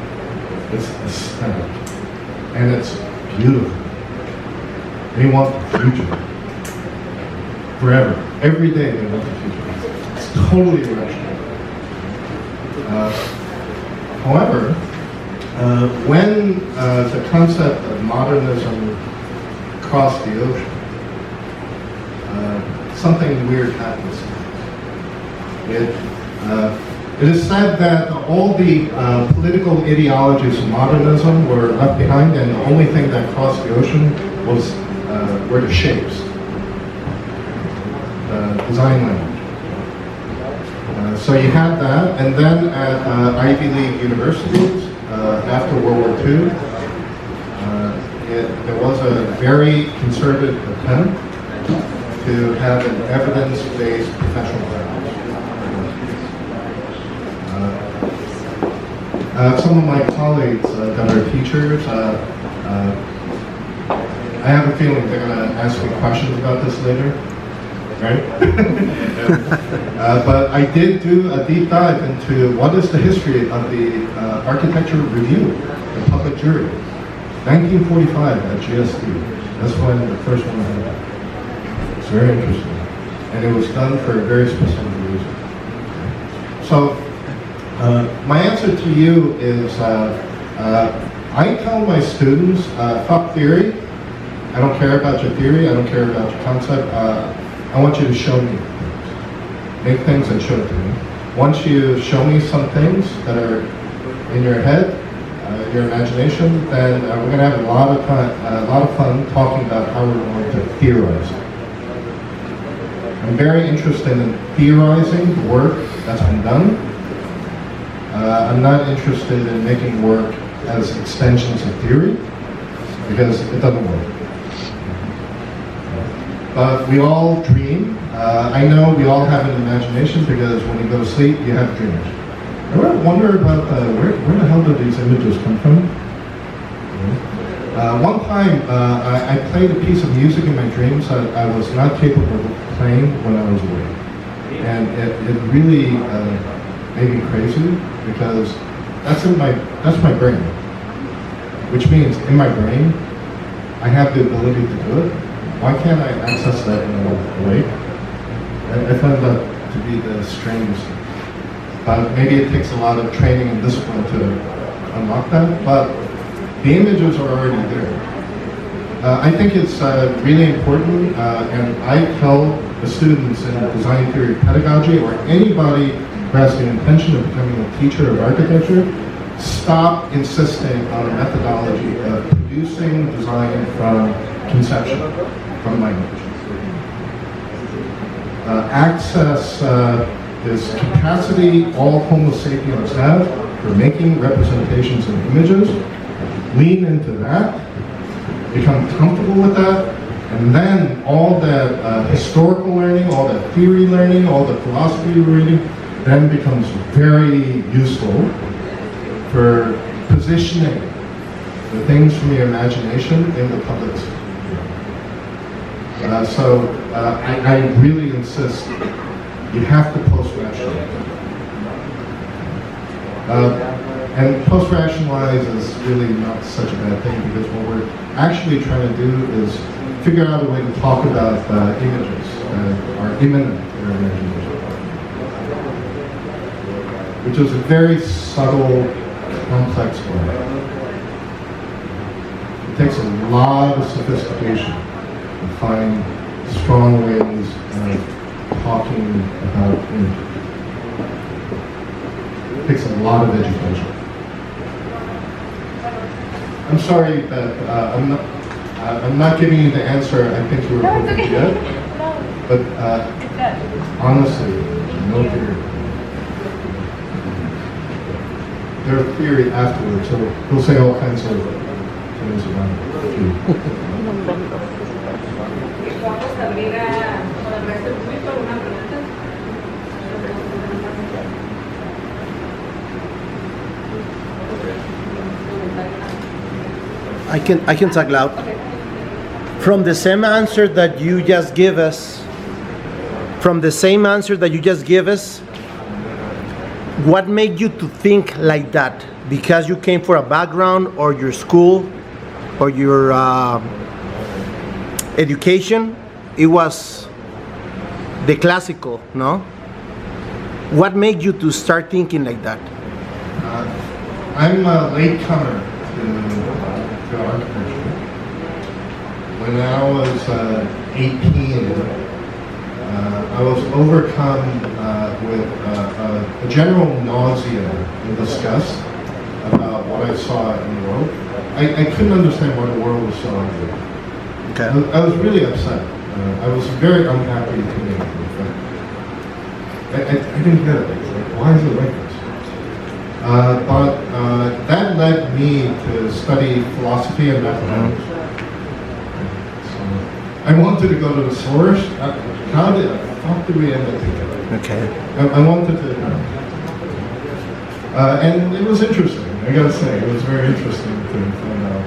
It's aesthetic. And it's beautiful. They want the future. Forever. Every day they want the future. It's totally irrational. However, when the concept of modernism crossed the ocean, something weird happens. It is said that all the political ideologies of modernism were left behind, and the only thing that crossed the ocean were the shapes, design language. So you had that, and then at Ivy League universities after World War II, there was a very concerted attempt to have an evidence-based professional practice. Some of my colleagues that are teachers, I have a feeling they're going to ask me questions about this later, right? But I did do a deep dive into what is the history of the Architecture Review, the public jury. 1945 at GSD. That's when the first one happened. It's very interesting. And it was done for a very specific reason. So, my answer to you is, I tell my students, fuck theory. I don't care about your theory, I don't care about your concept. I want you to show me things. Make things and show it to me. Once you show me some things that are in your head, your imagination, then we're going to have a lot of fun talking about how we're going to theorize. I'm very interested in theorizing the work that's been done. I'm not interested in making work as extensions of theory, because it doesn't work. But we all dream. I know we all have an imagination, because when you go to sleep, you have dreams. I wonder about where the hell did these images come from? One time, I played a piece of music in my dreams that I was not capable of playing when I was awake. And it really made me crazy, because that's my brain. Which means, in my brain, I have the ability to do it. Why can't I access that when I'm awake? I find that to be the strangest thing. Maybe it takes a lot of training and discipline to unlock that, but the images are already there. I think it's really important, and I tell the students in design theory pedagogy, or anybody who has the intention of becoming a teacher of architecture, stop insisting on a methodology of producing design from conception, from language. Access this capacity all Homo sapiens have for making representations and images. Lean into that, become comfortable with that, and then all that historical learning, all that theory learning, all the philosophy learning, then becomes very useful for positioning the things from your imagination in the public sphere. I really insist you have to post-rationalize. And post-rationalize is really not such a bad thing, because what we're actually trying to do is figure out a way to talk about images that are immanent in our imagination, which is a very subtle, complex word. It takes a lot of sophistication to find strong ways of talking about images. It takes a lot of education. I'm sorry that I'm not giving you the answer I think you were No, it's hoping to okay. get. No, But it's good. honestly, no theory. There's theory afterwards, so we'll say all kinds of things about it. Vamos a abrir al resto del público alguna pregunta. I can talk loud. From the same answer that you just give us, what made you to think like that? Because you came from a background, or your school, or your education, it was the classical, no? What made you to start thinking like that? I'm a latecomer to architecture. When I was 18, I was overcome with a general nausea and disgust about what I saw in the world. I couldn't understand why the world was so ugly. Okay. I was really upset. I was very unhappy today, in fact. I didn't get it. Like, why is it like this? But that led me to study philosophy and mathematics. So I wanted to go to the source. How the fuck did we end up together? Okay. I wanted to, and it was interesting. I gotta say, it was very interesting to find out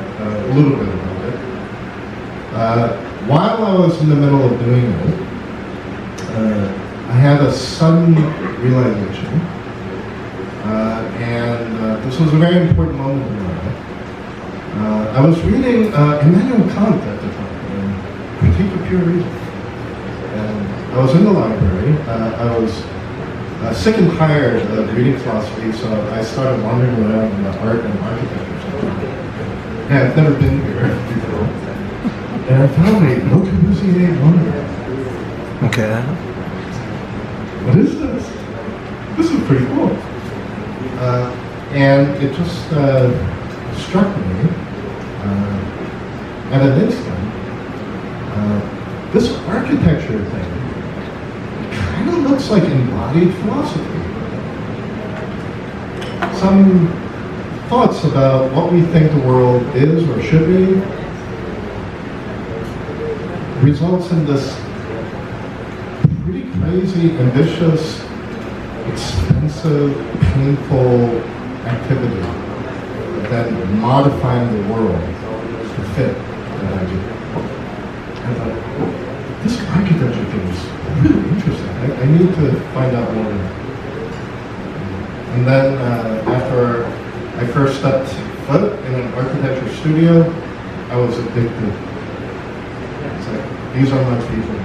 a little bit about it. While I was in the middle of doing it, I had a sudden realization, and this was a very important moment in my life. I was reading Immanuel Kant at the time, Critique of Pure Reason. And I was in the library. I was sick and tired of reading philosophy, so I started wandering around in the art and architecture section. And I've never been here before. And I found a Le Corbusier monument. Okay. What is this? This is pretty cool. And it just struck me at an instant. This architecture thing kind of looks like embodied philosophy. Some thoughts about what we think the world is or should be results in this pretty crazy, ambitious, expensive, painful activity, but then modifying the world to fit that idea. I thought, this architecture thing is really interesting. I need to find out more. And then after I first stepped foot in an architecture studio, I was addicted. It's like, these are my people.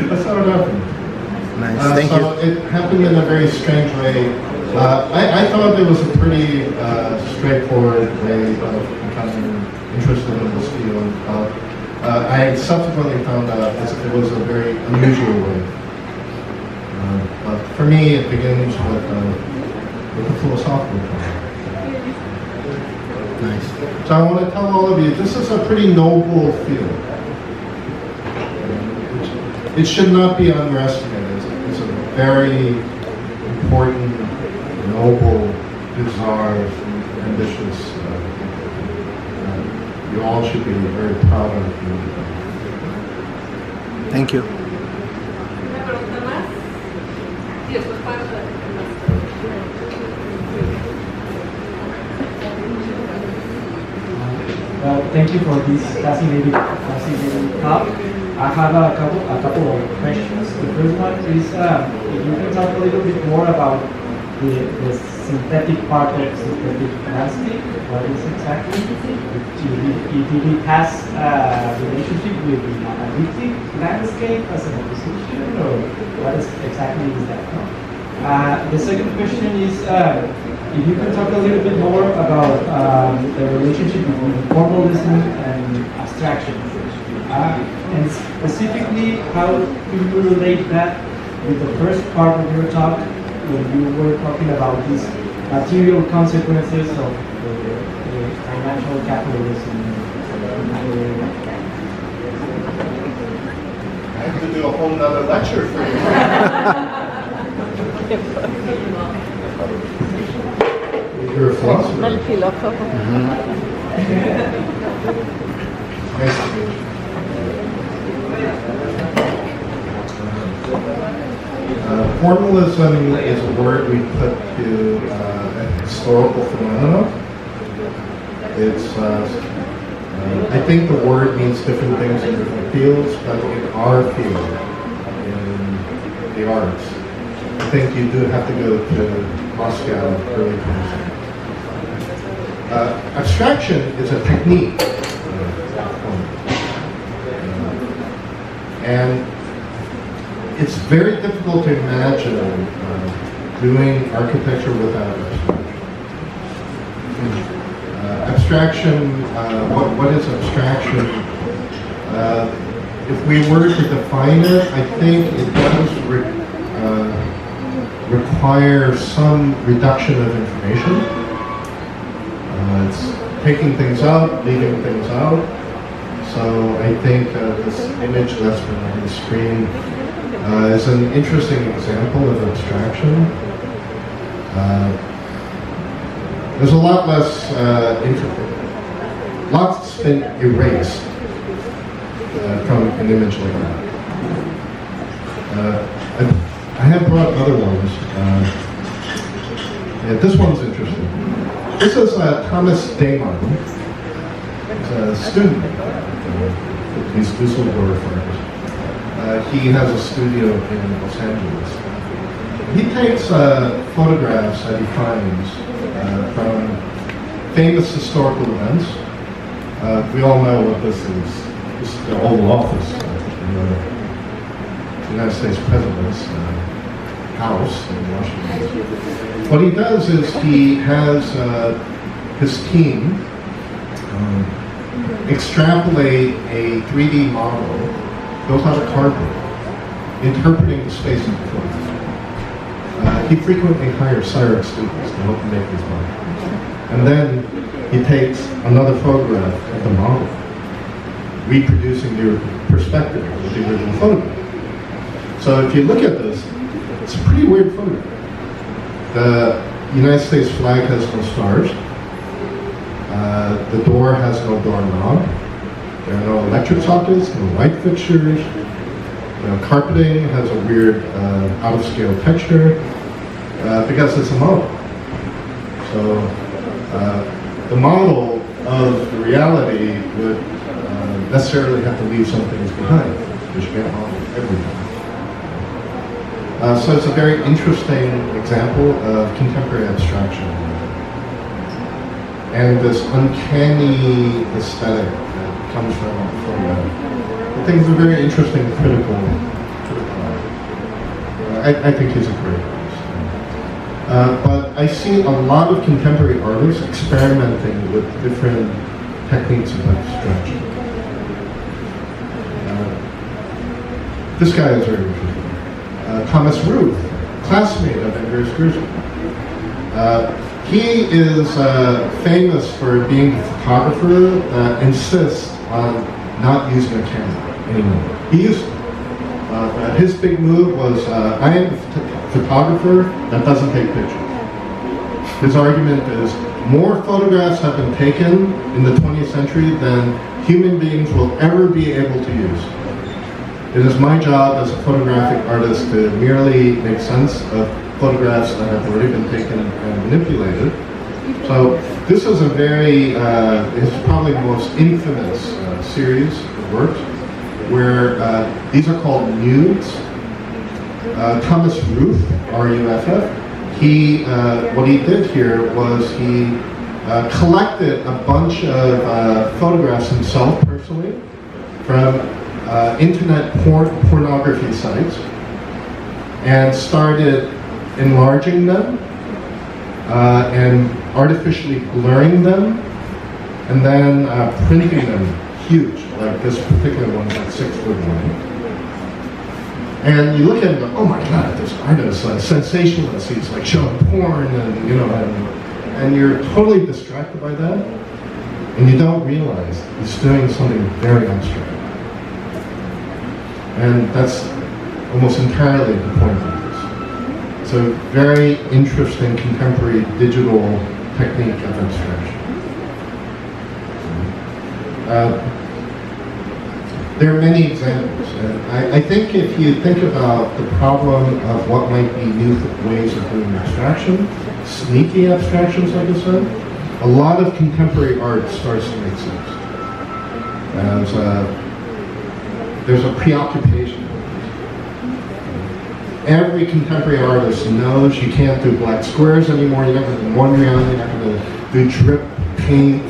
That's how it happened. Nice. Thank so you. it happened in a very strange way. I thought it was a pretty straightforward way of becoming interested in this field. I subsequently found out it was a very unusual way. But for me, it begins with the philosophical part. Nice. So I want to tell all of you, this is a pretty noble field. It should not be underestimated. It's a very important, noble, bizarre, ambitious. You all should be very proud of you. Thank you. ¿Una pregunta más? Y después para Well, thank you for this fascinating talk. I have a couple of questions. The first one is if you can talk a little bit more about the synthetic part of synthetic landscape. What is exactly? If it has a relationship with the analytic landscape as an opposition, or what exactly is that? The second question is if you can talk a little bit more about the relationship between formalism and abstraction. And specifically, how do you relate that with the first part of your talk when you were talking about these material consequences of the financial capitalism. I have to do a whole nother lecture for you. You're a philosopher. El filósofo. Nice to meet you. Formalism is a word we put to a historical phenomenon. It's, I think the word means different things in different fields, but in our field, in the arts, I think you do have to go to Moscow early 20th century. Abstraction is a technique, and it's very difficult to imagine doing architecture without abstraction. What is abstraction? If we were to define it, I think it does require some reduction of information. It's taking things out, leaving things out. So I think this image that's been on the screen is an interesting example of abstraction. There's a lot less lots been erased from an image like that. I have brought other ones. Yeah, this one's interesting. This is Thomas Damon. He's a student. He's Düsseldorf artist. He has a studio in Los Angeles. He takes photographs that he finds from famous historical events. We all know what this is. This is the Oval Office in the United States President's house in Washington. What he does is he has his team extrapolate a 3D model built out of cardboard, interpreting the space in the photograph. He frequently hires SCI-Arc students to help him make these models. And then he takes another photograph of the model, reproducing the perspective of the original photograph. So if you look at this, it's a pretty weird photograph. The United States flag has no stars. The door has no doorknob. There are no electric sockets, no light fixtures. Carpeting has a weird out-of-scale texture because it's a model. So the model of the reality would necessarily have to leave some things behind, because you can't model everything. So it's a very interesting example of contemporary abstraction and this uncanny aesthetic that comes from that. I think it's a very interesting critical art. I think he's a great artist. But I see a lot of contemporary artists experimenting with different techniques of abstraction. This guy is very interesting. Thomas Ruth, classmate of Andreas Gruson. He is famous for being a photographer that insists on not using a camera anymore. He used to. His big move was, I am a photographer that doesn't take pictures. His argument is, more photographs have been taken in the 20th century than human beings will ever be able to use. It is my job as a photographic artist to merely make sense of photographs that have already been taken and manipulated. So this is a very, it's probably the most infamous series of works, where these are called nudes. Thomas Ruth, R-U-F-F, what he did here was he collected a bunch of photographs himself personally from internet pornography sites and started enlarging them and artificially blurring them and then printing them huge, like this particular one is like 6 foot wide. And you look at it and go, oh my God, this artist, sensationalist, he's like showing porn and, and you're totally distracted by that. and you don't realize it's doing something very abstract. And that's almost entirely the point of this. It's a very interesting contemporary digital technique of abstraction. There are many examples. I think if you think about the problem of what might be new ways of doing abstraction, sneaky abstractions, like I said, a lot of contemporary art starts to make sense. There's a preoccupation. Every contemporary artist knows you can't do black squares anymore. You're not going to do one reality. You're not going to do drip paint,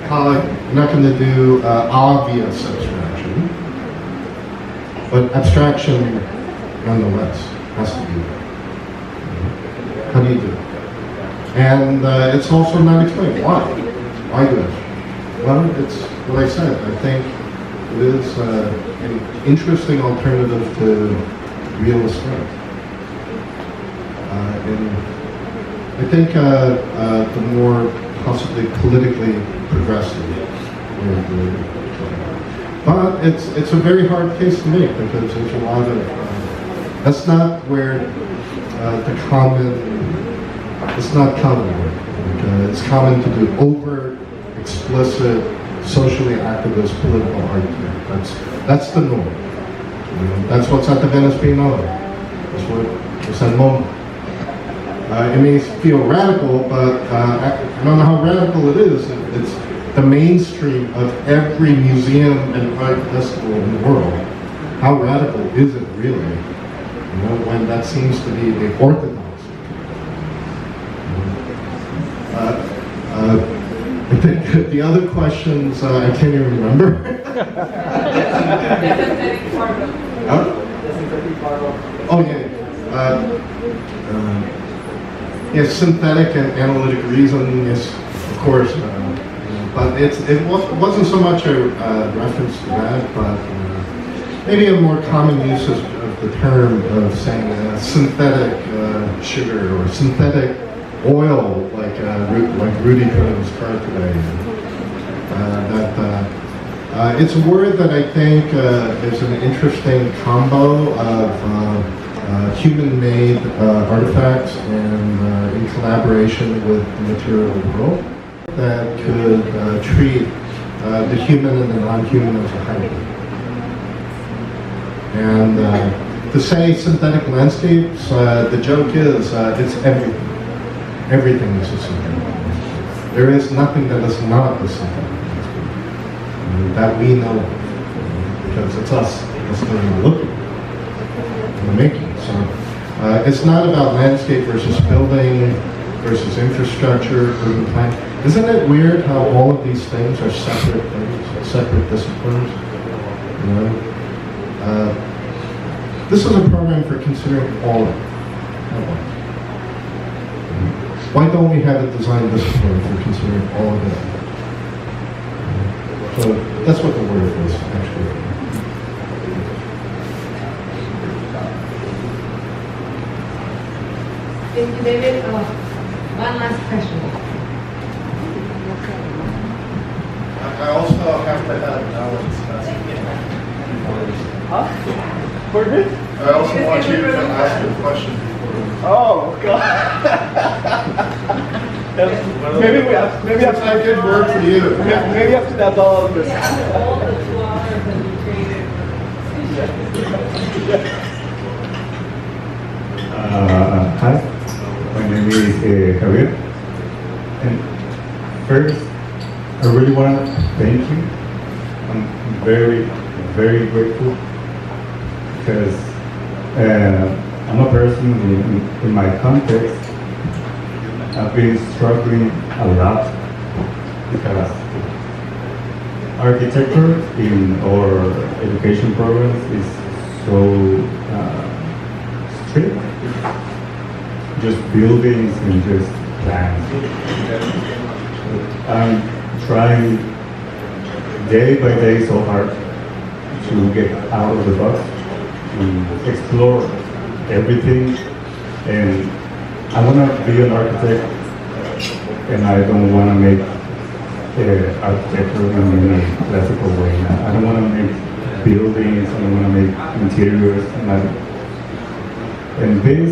color. You're not going to do obvious abstraction. But abstraction, nonetheless, has to be there. How do you do it? And it's also not explained. Why? Why do it? Well, it's what I said. I think it is an interesting alternative to real estate. And I think the more possibly politically progressive way of doing it. But it's a very hard case to make because there's a lot of, that's not where the common, it's not common work. It's common to do overt, explicit, socially activist political art. That's the norm. That's what's at the Venice Biennale. That's what it's at MoMA. It may feel radical, but I don't know how radical it is. It's the mainstream of every museum and art festival in the world. How radical is it really? When that seems to be the orthodox. I think the other questions I can't even remember. Oh yeah. Yes, synthetic and analytic reason, yes, of course. But it wasn't so much a reference to that, but maybe a more common use of the term of saying synthetic sugar or synthetic oil, like Rudy put in his car today. It's a word that I think is an interesting combo of human-made artifacts and in collaboration with the material world that could treat the human and the non-human as a hybrid. And to say synthetic landscapes, the joke is it's everything. Everything is a synthetic landscape. There is nothing that is not a synthetic landscape that we know of, because it's us that's doing the looking and the making. So it's not about landscape versus building versus infrastructure, urban plan. Isn't it weird how all of these things are separate things, separate disciplines? You know? This is a program for considering all of it. Why don't we have a design discipline for considering all of it? So that's what the word is, actually. Thank you, David. One last question. I also have to add balance. We're good? I also want you to ask a question before. Oh, God. maybe after I did work for you. Maybe after that all of this. All the 2 hours that you created. Hi, my name is Javier. And first, I really want to thank you. I'm very, very grateful because I'm a person in my context. I've been struggling a lot because architecture in our education programs is so strict. Just buildings and just plans. I'm trying day by day so hard to get out of the box, to explore everything, and I want to be an architect, and I don't want to make architecture in a classical way. I don't want to make buildings, I don't want to make interiors. And this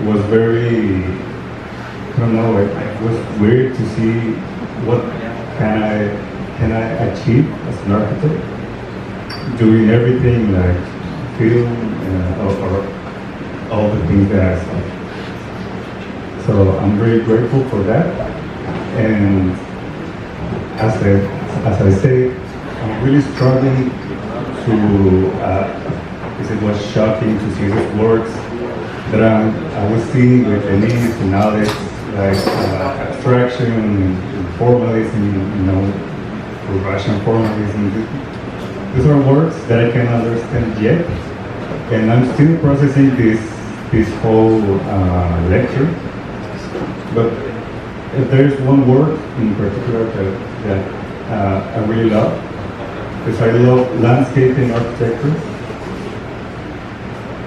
was very, I don't know, it was weird to see what can I achieve as an architect, doing everything like film or all the things that I saw. So I'm very grateful for that. And as I say, I'm really struggling to, because it was shocking to see these works that I was seeing with the needs and knowledge, like abstraction, formalism, or Russian formalism. These are words that I can't understand yet, and I'm still processing this whole lecture. But if there's one word in particular that I really love, because I love landscaping architecture.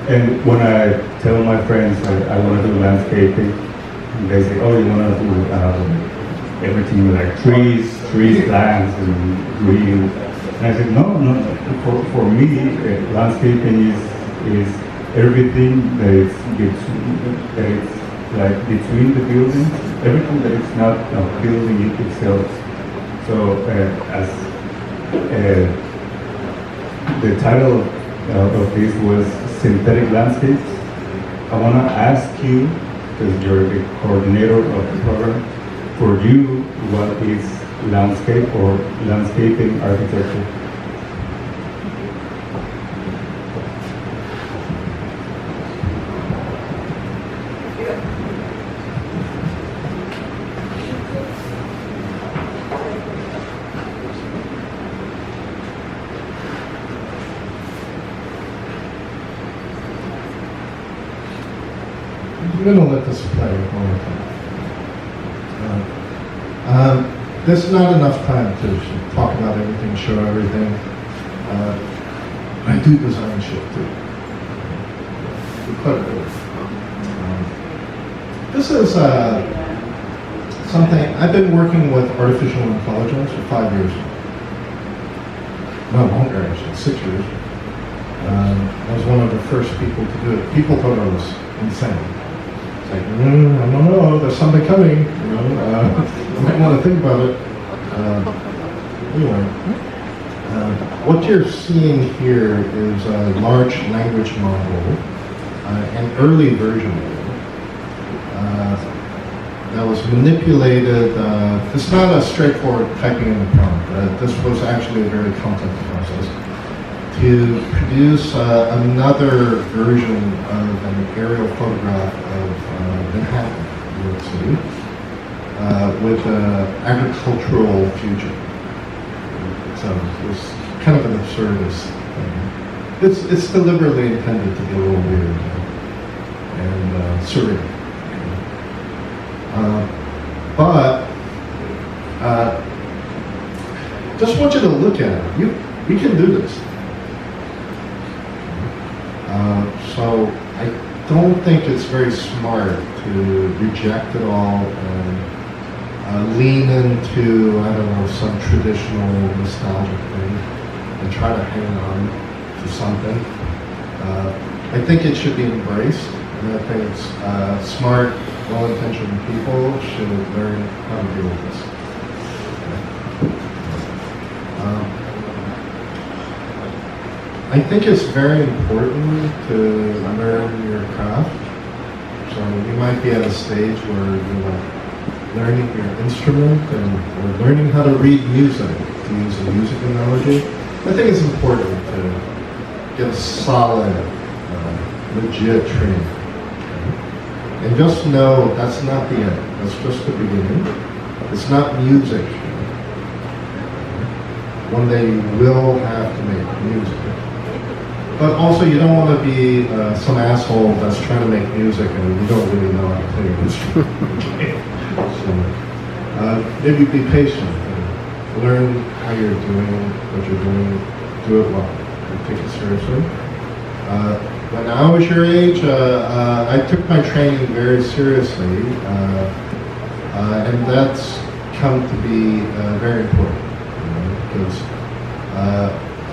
And when I tell my friends that I want to do landscaping, they say, "Oh, you want to do everything like trees, plants, and green." And I said, "No. For me, landscaping is everything that is like between the buildings, everything that is not a building itself." So, as the title of this was Synthetic Landscapes, I want to ask you, because you're the coordinator of the program, for you, what is landscape or landscaping architecture? I'm going to let this play one more time. There's not enough time to talk about everything, show everything. I do design shit too. Quite a bit. This is something, I've been working with artificial intelligence for 5 years. No, longer actually, 6 years. I was one of the first people to do it. People thought I was insane. Like, I don't know, there's something coming, you might want to think about it. Anyway, what you're seeing here is a large language model, an early version of it, that was manipulated. It's not a straightforward typing in the prompt. This was actually a very complex process to produce another version of an aerial photograph of Manhattan, New York City, with an agricultural future. So it's kind of an absurdist thing. It's deliberately intended to be a little weird and surreal. But just want you to look at it. We can do this. So I don't think it's very smart to reject it all and lean into, I don't know, some traditional nostalgic thing and try to hang on to something. I think it should be embraced, and I think smart, well-intentioned people should learn how to deal with this. I think it's very important to learn your craft. So you might be at a stage where you're learning your instrument or learning how to read music, to use a music analogy. I think it's important to get a solid, legit training. And just know that's not the end. That's just the beginning. It's not music. One day you will have to make music. But also, you don't want to be some asshole that's trying to make music and you don't really know how to play an instrument. So, maybe be patient and learn how you're doing what you're doing. Do it well and take it seriously. When I was your age, I took my training very seriously, and that's come to be very important, because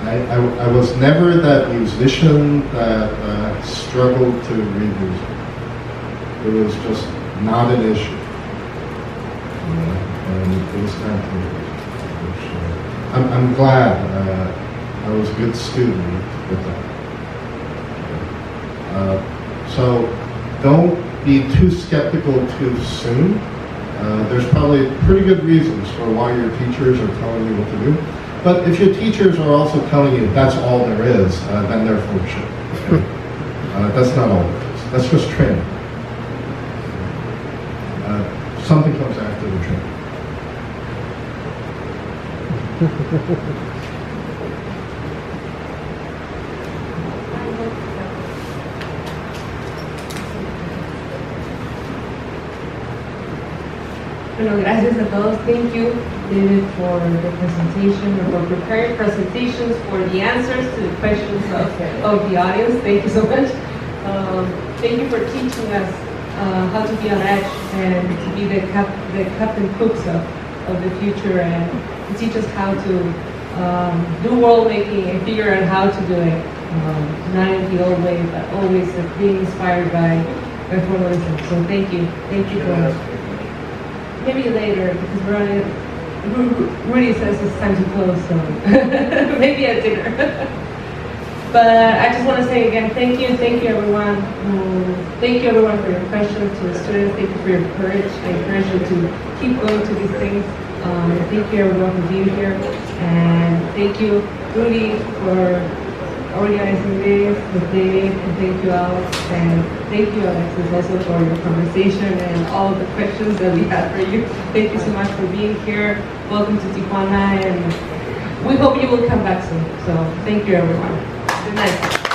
I was never that musician that struggled to read music. It was just not an issue, and it was time to move. I'm glad I was a good student with that. So don't be too skeptical too soon. There's probably pretty good reasons for why your teachers are telling you what to do. But if your teachers are also telling you that's all there is, then they're full of shit. Okay? That's not all there is. That's just training. Something comes after the training. Bueno, gracias a todos. Thank you, David, for the presentation, or for preparing presentations, for the answers to the questions of the audience. Thank you so much. Thank you for teaching us how to be on edge and to be the Captain Cooks of the future, and to teach us how to do world making and figure out how to do it, not in the old way, but always being inspired by formalism. So thank you very much. Maybe later, because we're on it. Rudy says it's time to close, so maybe at dinner. But I just want to say again, thank you everyone. Thank you everyone for your questions, to the students. Thank you for your courage. I encourage you to keep going to these things. Thank you everyone for being here, and thank you Rudy for organizing this with Dave, and thank you Alex, and thank you Alexis also for your conversation and all of the questions that we had for you. Thank you so much for being here. Welcome to Tijuana, and we hope you will come back soon. So thank you everyone. Good night.